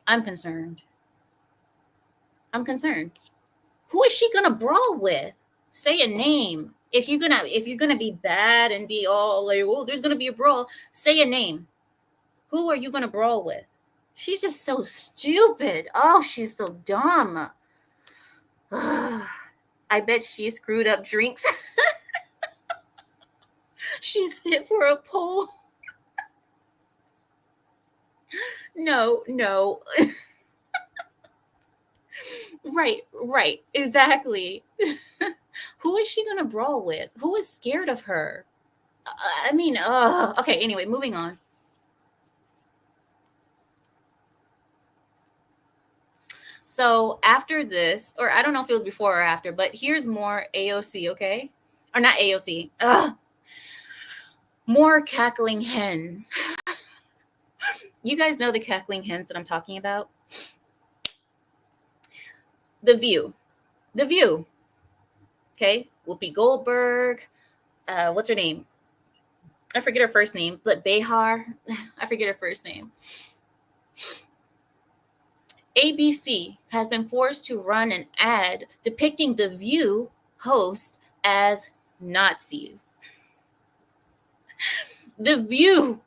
[SPEAKER 1] Who is she gonna brawl with? Say a name. If you're gonna be bad and be all like, oh, there's gonna be a brawl, say a name. Who are you gonna brawl with? She's just so stupid. Oh, she's so dumb. I bet she screwed up drinks. She's fit for a poll. No. Right. Exactly. Who is she going to brawl with? Who is scared of her? Okay, anyway, moving on. So after this, or I don't know if it was before or after, but here's more AOC, okay? Or not AOC. More cackling hens. You guys know the cackling hens that I'm talking about? The View. Okay? Whoopi Goldberg. What's her name? I forget her first name, but Behar. I forget her first name. ABC has been forced to run an ad depicting The View hosts as Nazis. The View.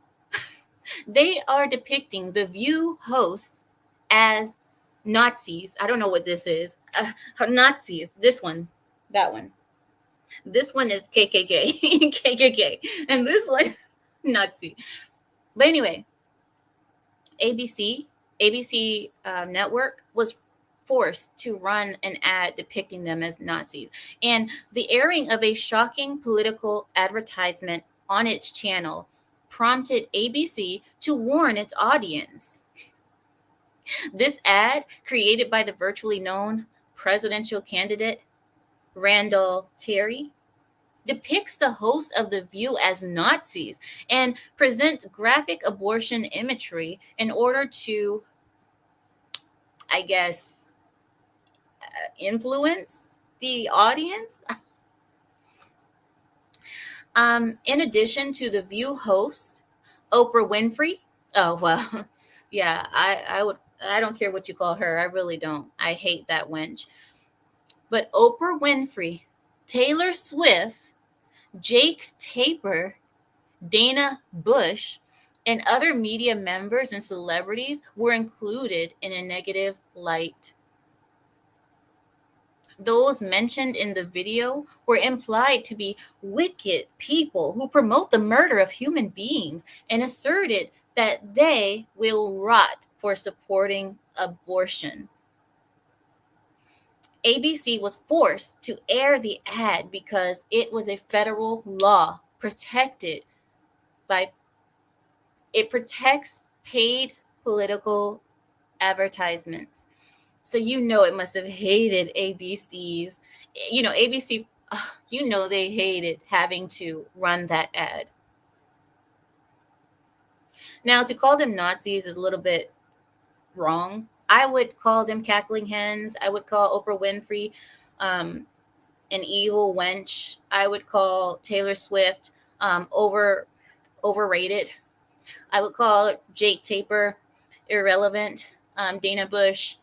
[SPEAKER 1] They are depicting The View hosts as Nazis. I don't know what this is. Nazis. This one, that one. This one is KKK, KKK, and this one Nazi. But anyway, ABC network was forced to run an ad depicting them as Nazis, and the airing of a shocking political advertisement on its channel prompted ABC to warn its audience. This ad, created by the virtually known presidential candidate Randall Terry, depicts the hosts of The View as Nazis and presents graphic abortion imagery in order to, I guess, influence the audience. In addition to The View host, Oprah Winfrey. Oh, well, yeah, I don't care what you call her. I really don't. I hate that wench. But Oprah Winfrey, Taylor Swift, Jake Tapper, Dana Bush, and other media members and celebrities were included in a negative light. Those mentioned in the video were implied to be wicked people who promote the murder of human beings and asserted that they will rot for supporting abortion. ABC was forced to air the ad because it was a federal law protected by it protects paid political advertisements. So it must have hated ABC's. ABC, they hated having to run that ad. Now, to call them Nazis is a little bit wrong. I would call them cackling hens. I would call Oprah Winfrey an evil wench. I would call Taylor Swift overrated. I would call Jake Tapper irrelevant. Dana Bush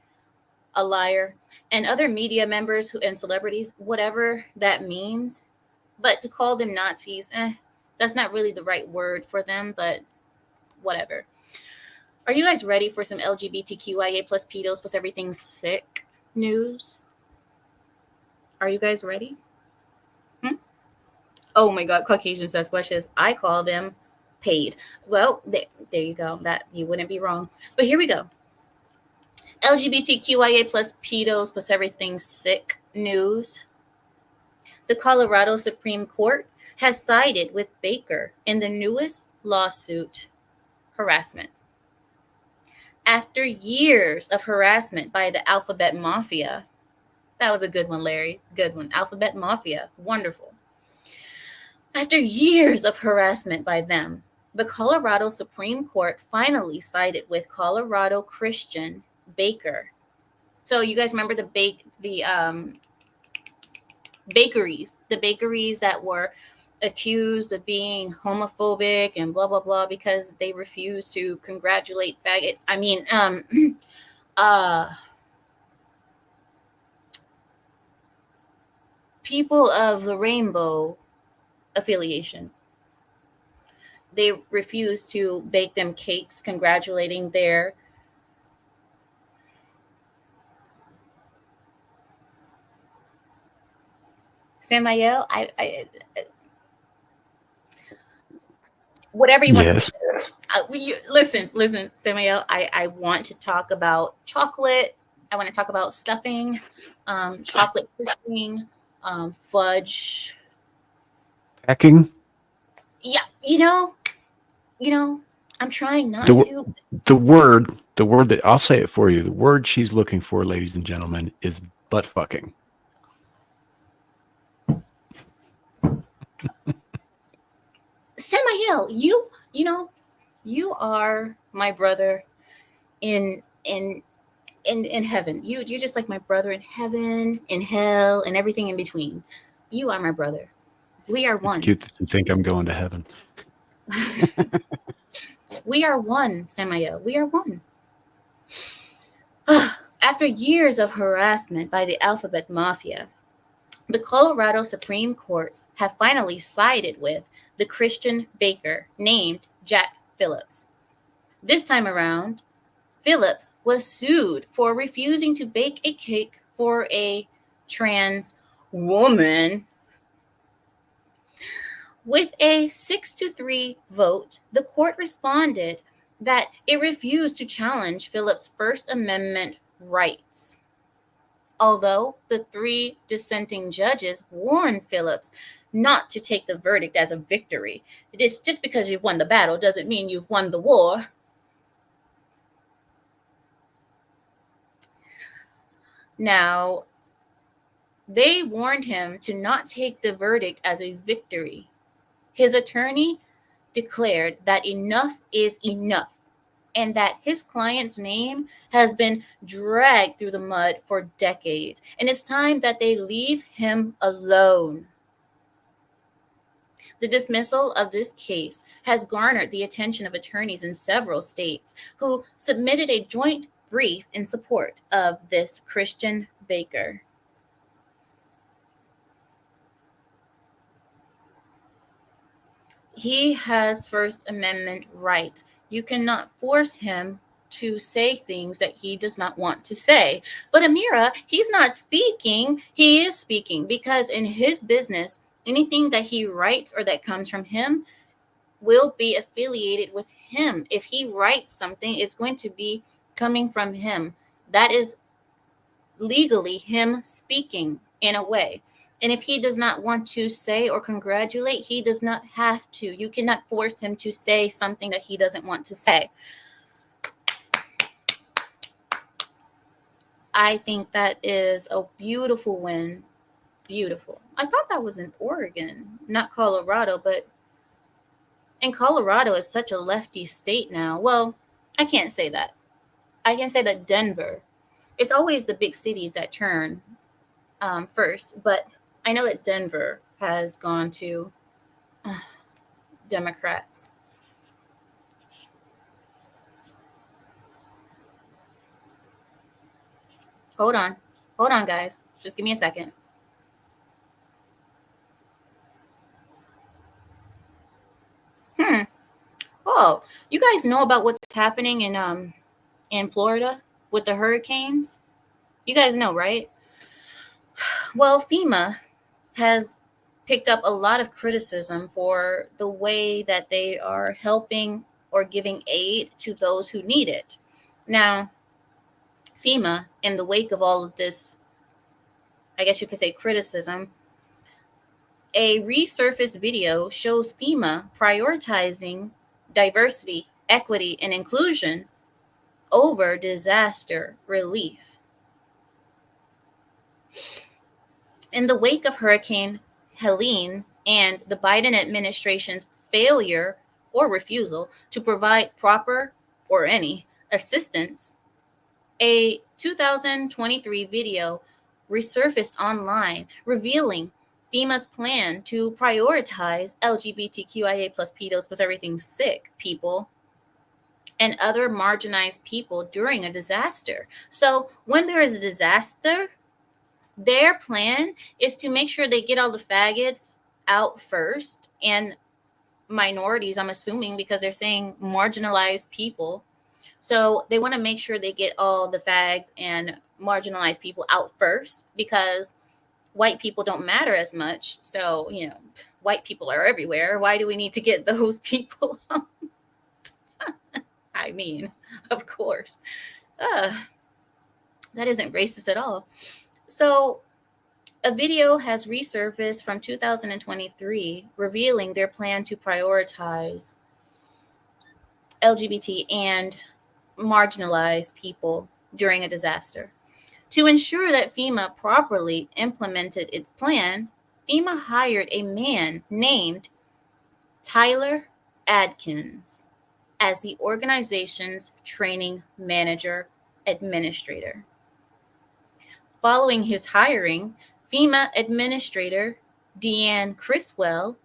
[SPEAKER 1] a liar, and other media members and celebrities, whatever that means. But to call them Nazis, that's not really the right word for them, but whatever. Are you guys ready for some LGBTQIA plus pedos plus everything sick news? Are you guys ready? Oh my God, Caucasian Sasquatches. I call them paid. Well, there you go. That you wouldn't be wrong. But here we go. LGBTQIA plus pedos plus everything sick news. The Colorado Supreme Court has sided with Baker in the newest lawsuit, harassment. After years of harassment by the Alphabet Mafia, that was a good one, Larry. Good one. Alphabet Mafia. Wonderful. After years of harassment by them, the Colorado Supreme Court finally sided with Colorado Christian Baker. So you guys remember the bakeries that were accused of being homophobic and blah blah blah because they refused to congratulate faggots. People of the rainbow affiliation. They refused to bake them cakes congratulating their Samael, I whatever you want.
[SPEAKER 3] Yes.
[SPEAKER 1] Listen, Samael. I want to talk about chocolate. I want to talk about stuffing, chocolate pudding, fudge,
[SPEAKER 3] Packing.
[SPEAKER 1] Yeah, I'm trying not to.
[SPEAKER 3] The word that I'll say it for you. The word she's looking for, ladies and gentlemen, is butt fucking.
[SPEAKER 1] Samael, you are my brother in heaven. You're just like my brother in heaven, in hell, and everything in between. You are my brother. We are one.
[SPEAKER 3] It's cute that you think I'm going to heaven.
[SPEAKER 1] We are one, Samael. We are one. After years of harassment by the Alphabet Mafia, the Colorado Supreme Court have finally sided with the Christian baker named Jack Phillips. This time around, Phillips was sued for refusing to bake a cake for a trans woman. With a 6-3 vote, the court responded that it refused to challenge Phillips' First Amendment rights. Although the 3 dissenting judges warned Phillips not to take the verdict as a victory. It is just because you've won the battle doesn't mean you've won the war. Now, they warned him to not take the verdict as a victory. His attorney declared that enough is enough and that his client's name has been dragged through the mud for decades, and it's time that they leave him alone. The dismissal of this case has garnered the attention of attorneys in several states who submitted a joint brief in support of this Christian baker. He has First Amendment right. You cannot force him to say things that he does not want to say. But Amira, he's not speaking. He is speaking because in his business, anything that he writes or that comes from him will be affiliated with him. If he writes something, it's going to be coming from him. That is legally him speaking in a way. And if he does not want to say or congratulate, he does not have to. You cannot force him to say something that he doesn't want to say. I think that is a beautiful win. Beautiful. I thought that was in Oregon, not Colorado, but and Colorado is such a lefty state now. Well, I can't say that. I can say that Denver, it's always the big cities that turn first, but I know that Denver has gone to Democrats. Hold on, guys. Just give me a second. Oh, you guys know about what's happening in Florida with the hurricanes? You guys know, right? Well, FEMA has picked up a lot of criticism for the way that they are helping or giving aid to those who need it. Now, FEMA, in the wake of all of this, I guess you could say criticism, a resurfaced video shows FEMA prioritizing diversity, equity, and inclusion over disaster relief. In the wake of Hurricane Helene and the Biden administration's failure or refusal to provide proper or any assistance, a 2023 video resurfaced online revealing FEMA's plan to prioritize LGBTQIA plus pedos plus everything sick people and other marginalized people during a disaster. So when there is a disaster, their plan is to make sure they get all the faggots out first and minorities, I'm assuming, because they're saying marginalized people. So they want to make sure they get all the fags and marginalized people out first because white people don't matter as much. So, white people are everywhere. Why do we need to get those people out? I mean, of course. That isn't racist at all. So a video has resurfaced from 2023 revealing their plan to prioritize LGBT and marginalized people during a disaster. To ensure that FEMA properly implemented its plan, FEMA hired a man named Tyler Adkins as the organization's training manager administrator. Following his hiring, FEMA Administrator Deanne Criswell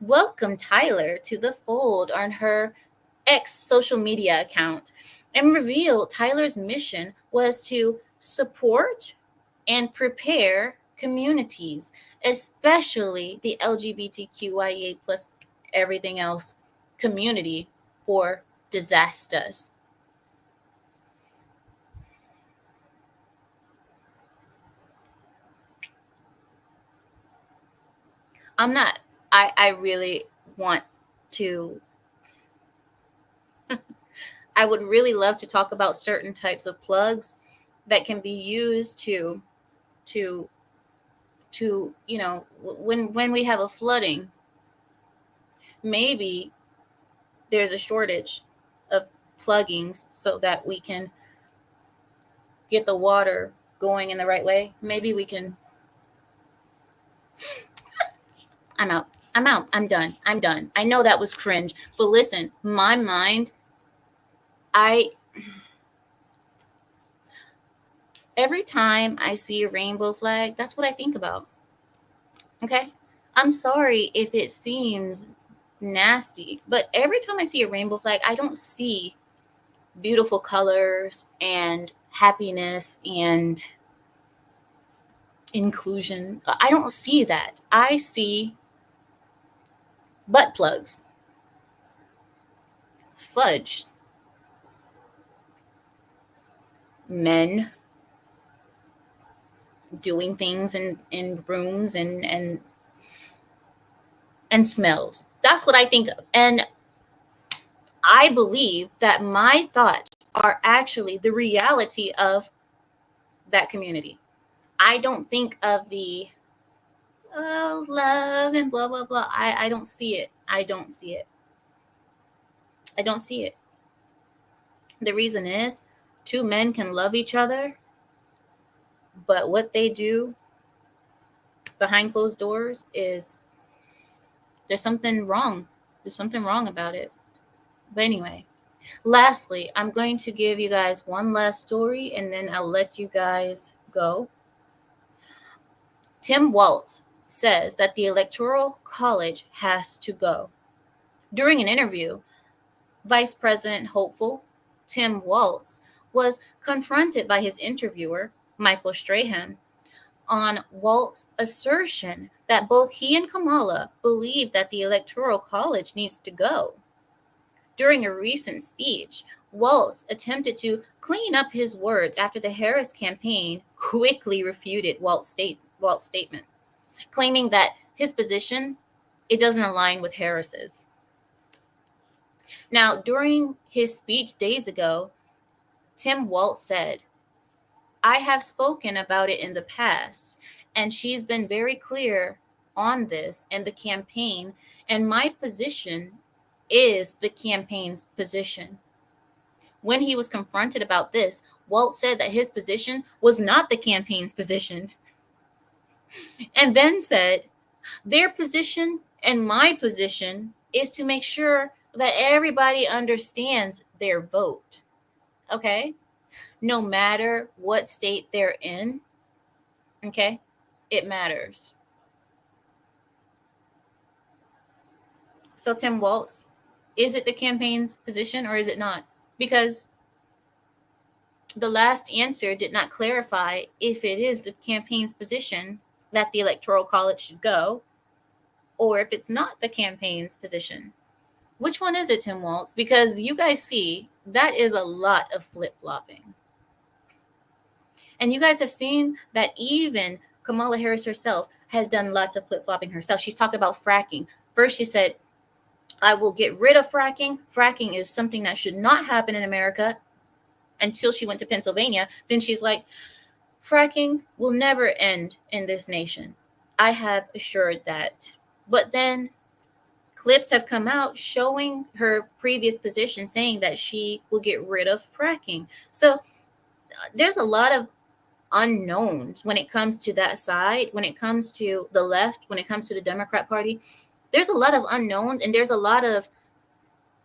[SPEAKER 1] welcomed Tyler to the fold on her X social media account and revealed Tyler's mission was to support and prepare communities, especially the LGBTQIA plus everything else community for disasters. I'm not, I really want to, I would really love to talk about certain types of plugs that can be used to, to, you know, when we have a flooding, maybe there's a shortage of pluggings so that we can get the water going in the right way. Maybe we can. I'm out. I'm out. I'm done. I'm done. I know that was cringe, but listen, my mind, every time I see a rainbow flag, that's what I think about. Okay? I'm sorry if it seems nasty, but every time I see a rainbow flag, I don't see beautiful colors and happiness and inclusion. I don't see that. I see butt plugs, fudge, men doing things in rooms and smells. That's what I think of. And I believe that my thoughts are actually the reality of that community. I don't think of the love and blah blah blah. I don't see it. I don't see it. I don't see it. The reason is two men can love each other, but what they do behind closed doors is there's something wrong. There's something wrong about it. But anyway, lastly, I'm going to give you guys one last story and then I'll let you guys go. Tim Walz says that the Electoral College has to go. During an interview, Vice President hopeful Tim Walz was confronted by his interviewer, Michael Strahan, on Walz's assertion that both he and Kamala believe that the Electoral College needs to go. During a recent speech, Walz attempted to clean up his words after the Harris campaign quickly refuted Walz's statement, claiming that his position, it doesn't align with Harris's. Now, during his speech days ago, Tim Walz said, I have spoken about it in the past, and she's been very clear on this and the campaign, and my position is the campaign's position. When he was confronted about this, Walz said that his position was not the campaign's position, and then said, their position and my position is to make sure that everybody understands their vote. Okay? No matter what state they're in, okay, it matters. So, Tim Walz, is it the campaign's position or is it not? Because the last answer did not clarify if it is the campaign's position that the Electoral College should go, or if it's not the campaign's position. Which one is it, Tim Walz? Because you guys see, that is a lot of flip-flopping. And you guys have seen that even Kamala Harris herself has done lots of flip-flopping herself. She's talked about fracking. First, she said, I will get rid of fracking. Fracking is something that should not happen in America, until she went to Pennsylvania. Then she's like, fracking will never end in this nation. I have assured that. But then clips have come out showing her previous position, saying that she will get rid of fracking. So there's a lot of unknowns when it comes to that side, when it comes to the left, when it comes to the Democrat Party. There's a lot of unknowns, and there's a lot of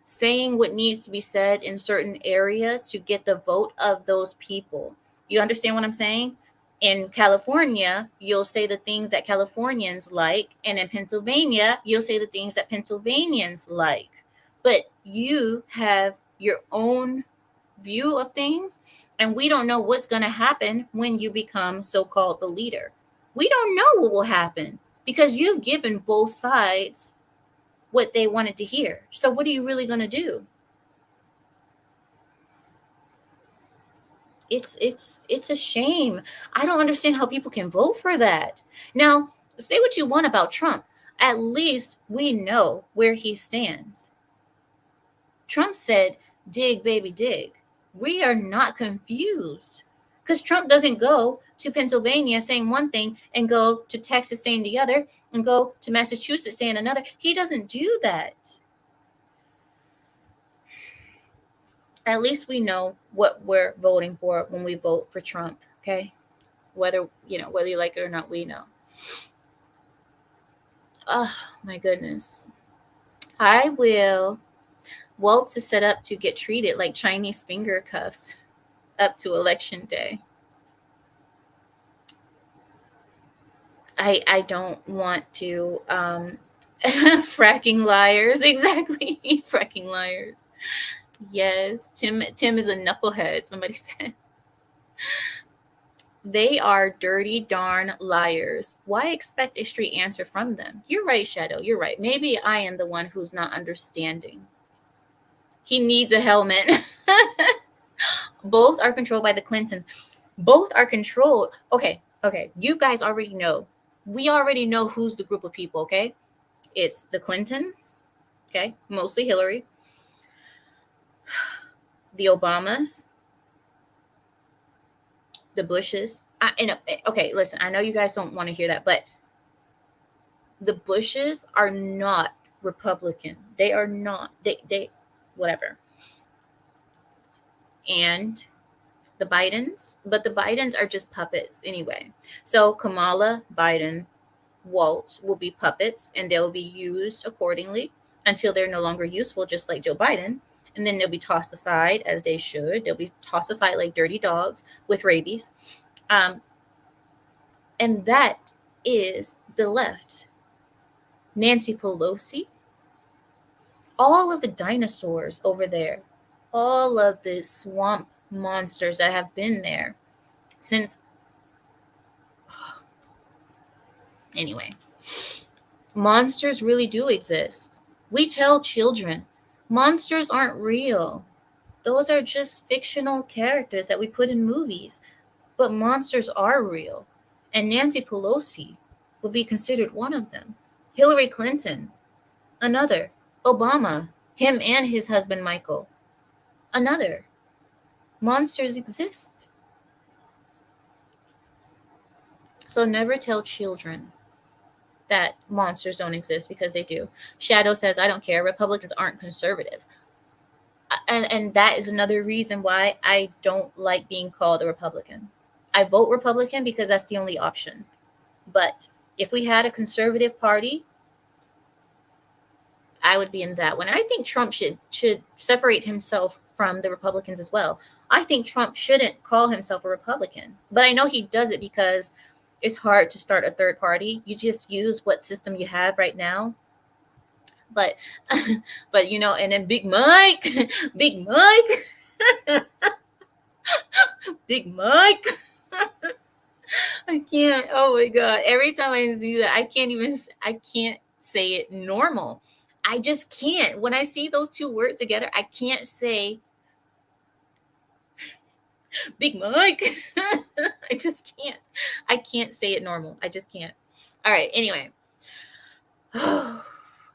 [SPEAKER 1] saying what needs to be said in certain areas to get the vote of those people. You understand what I'm saying? In California, you'll say the things that Californians like, and in Pennsylvania, you'll say the things that Pennsylvanians like. But you have your own view of things, and we don't know what's going to happen when you become so-called the leader. We don't know what will happen because you've given both sides what they wanted to hear. So what are you really going to do? It's a shame. I don't understand how people can vote for that. Now, say what you want about Trump. At least we know where he stands. Trump said, dig, baby, dig. We are not confused because Trump doesn't go to Pennsylvania saying one thing and go to Texas saying the other and go to Massachusetts saying another. He doesn't do that. At least we know what we're voting for when we vote for Trump, okay? Whether you like it or not, we know. Oh my goodness. I will. Waltz is set up to get treated like Chinese finger cuffs up to election day. I don't want to fracking liars. Exactly. Fracking liars. Yes. Tim is a knucklehead, somebody said. They are dirty darn liars. Why expect a straight answer from them? You're right, Shadow. You're right. Maybe I am the one who's not understanding. He needs a helmet. Both are controlled by the Clintons. Both are controlled. Okay. You guys already know. We already know who's the group of people, okay? It's the Clintons, okay? Mostly Hillary. The Obamas. The Bushes. Okay, listen, I know you guys don't want to hear that, but the Bushes are not Republican. They are not. They whatever. And the Bidens, but the Bidens are just puppets anyway. So Kamala, Biden, Waltz will be puppets, and they'll be used accordingly until they're no longer useful, just like Joe Biden. And then they'll be tossed aside as they should. They'll be tossed aside like dirty dogs with rabies. And that is the left. Nancy Pelosi, all of the dinosaurs over there, all of the swamp monsters that have been there since. Anyway, monsters really do exist. We tell children monsters aren't real. Those are just fictional characters that we put in movies. But monsters are real. And Nancy Pelosi will be considered one of them. Hillary Clinton, another. Obama, him and his husband Michael, another. Monsters exist. So never tell children that monsters don't exist, because they do. Shadow says, I don't care. Republicans aren't conservatives. And that is another reason why I don't like being called a Republican. I vote Republican because that's the only option. But if we had a conservative party, I would be in that one. I think Trump should separate himself from the Republicans as well. I think Trump shouldn't call himself a Republican. But I know he does it because it's hard to start a third party. You just use what system you have right now. But and then Big Mike, Big Mike, Big Mike. I can't. Oh my God. Every time I see that, I can't say it normal. I just can't. When I see those two words together, I can't say Big Mike. I just can't. I can't say it normal. I just can't. All right. Anyway.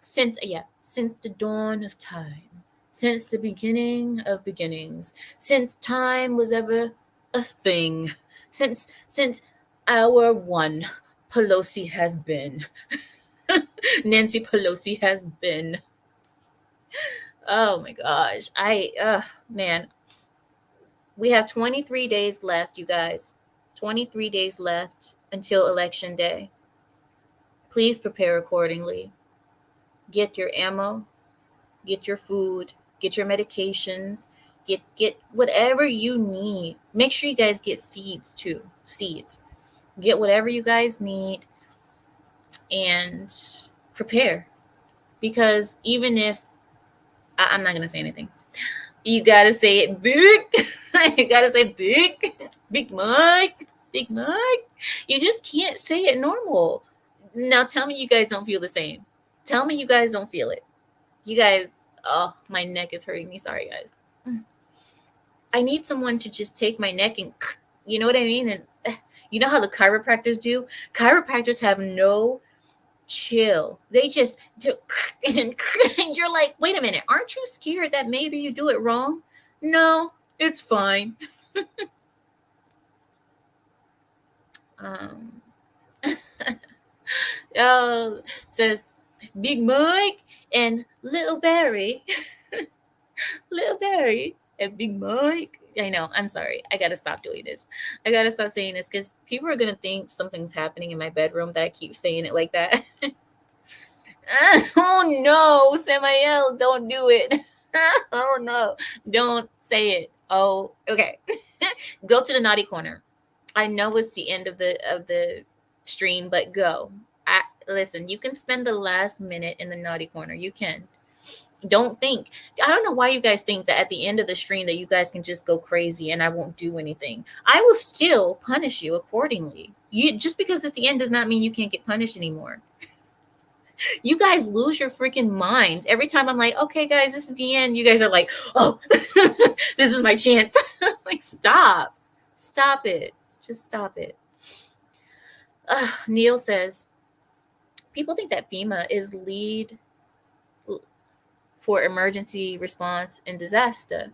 [SPEAKER 1] Since the dawn of time, since the beginning of beginnings, since time was ever a thing, since our one Pelosi has been, Nancy Pelosi has been. Oh my gosh. Man, we have 23 days left, you guys. 23 days left until election day. Please prepare accordingly. Get your ammo, get your food, get your medications, get whatever you need. Make sure you guys get seeds too. Seeds. Get whatever you guys need and prepare. Because even if I'm not gonna say anything, you gotta say it big. You gotta say big, Big Mike, Big Mike. You just can't say it normal. Now tell me you guys don't feel the same. Tell me you guys don't feel it. You guys, oh, my neck is hurting me. Sorry, guys. I need someone to just take my neck and, you know what I mean? And you know how the chiropractors do? Chiropractors have no chill. They just do, and you're like, wait a minute, aren't you scared that maybe you do it wrong? No, it's fine. Um, says Big Mike and Little Barry. Little Barry and Big Mike. I know. I'm sorry. I gotta stop doing this. I gotta stop saying this because people are gonna think something's happening in my bedroom that I keep saying it like that. Oh no, Samael, don't do it. Oh no, don't say it. Oh, okay. Go to the naughty corner. I know it's the end of the stream, but go. Listen, you can spend the last minute in the naughty corner. You can. Don't think. I don't know why you guys think that at the end of the stream that you guys can just go crazy and I won't do anything. I will still punish you accordingly. You just because it's the end does not mean you can't get punished anymore. You guys lose your freaking minds every time I'm like, okay, guys, this is the end. You guys are like, oh, this is my chance. Like, stop it. Just stop it. Neil says, people think that FEMA is lead for emergency response and disaster.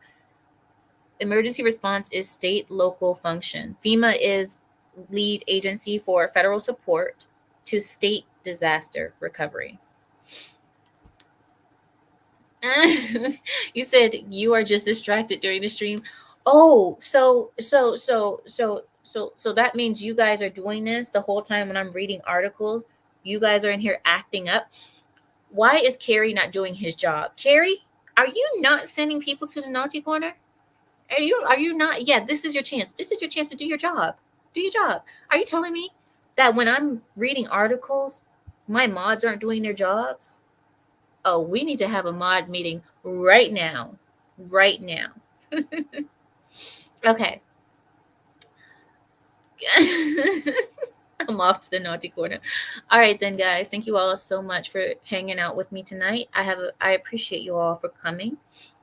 [SPEAKER 1] Emergency response is state local function. FEMA is lead agency for federal support to state disaster recovery. You said you are just distracted during the stream. Oh, so that means you guys are doing this the whole time when I'm reading articles. You guys are in here acting up. Why is Carrie not doing his job? Carrie, are you not sending people to the naughty corner? Are you not? Yeah, this is your chance. This is your chance to do your job. Do your job. Are you telling me that when I'm reading articles, my mods aren't doing their jobs? Oh, we need to have a mod meeting right now. Right now. Okay. I'm off to the naughty corner. All right, then, guys. Thank you all so much for hanging out with me tonight. I appreciate you all for coming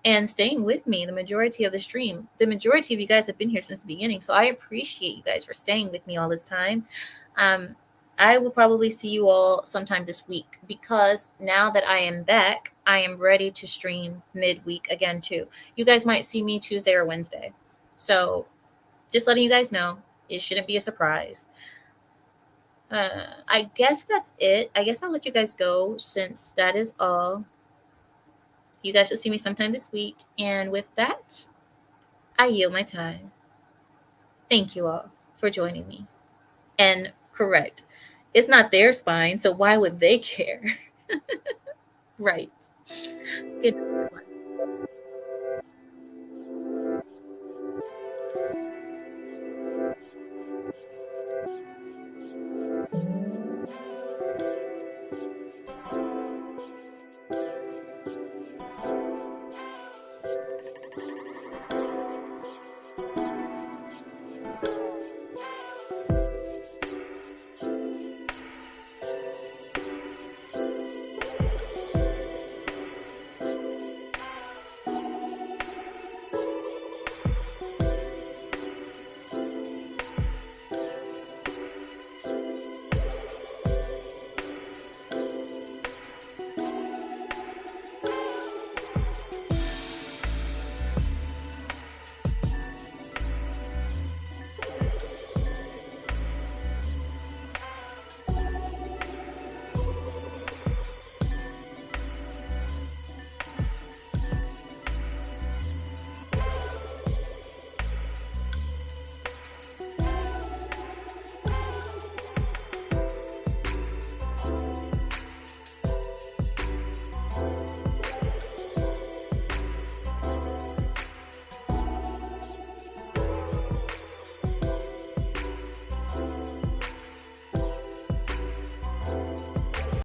[SPEAKER 1] and staying with me the majority of the stream. The majority of you guys have been here since the beginning, so I appreciate you guys for staying with me all this time. I will probably see you all sometime this week because now that I am back, I am ready to stream midweek again too. You guys might see me Tuesday or Wednesday. So just letting you guys know, it shouldn't be a surprise. I guess that's it. I guess I'll let you guys go since that is all. You guys will see me sometime this week. And with that, I yield my time. Thank you all for joining me. And correct, it's not their spine, so why would they care? Right. Good night, everyone.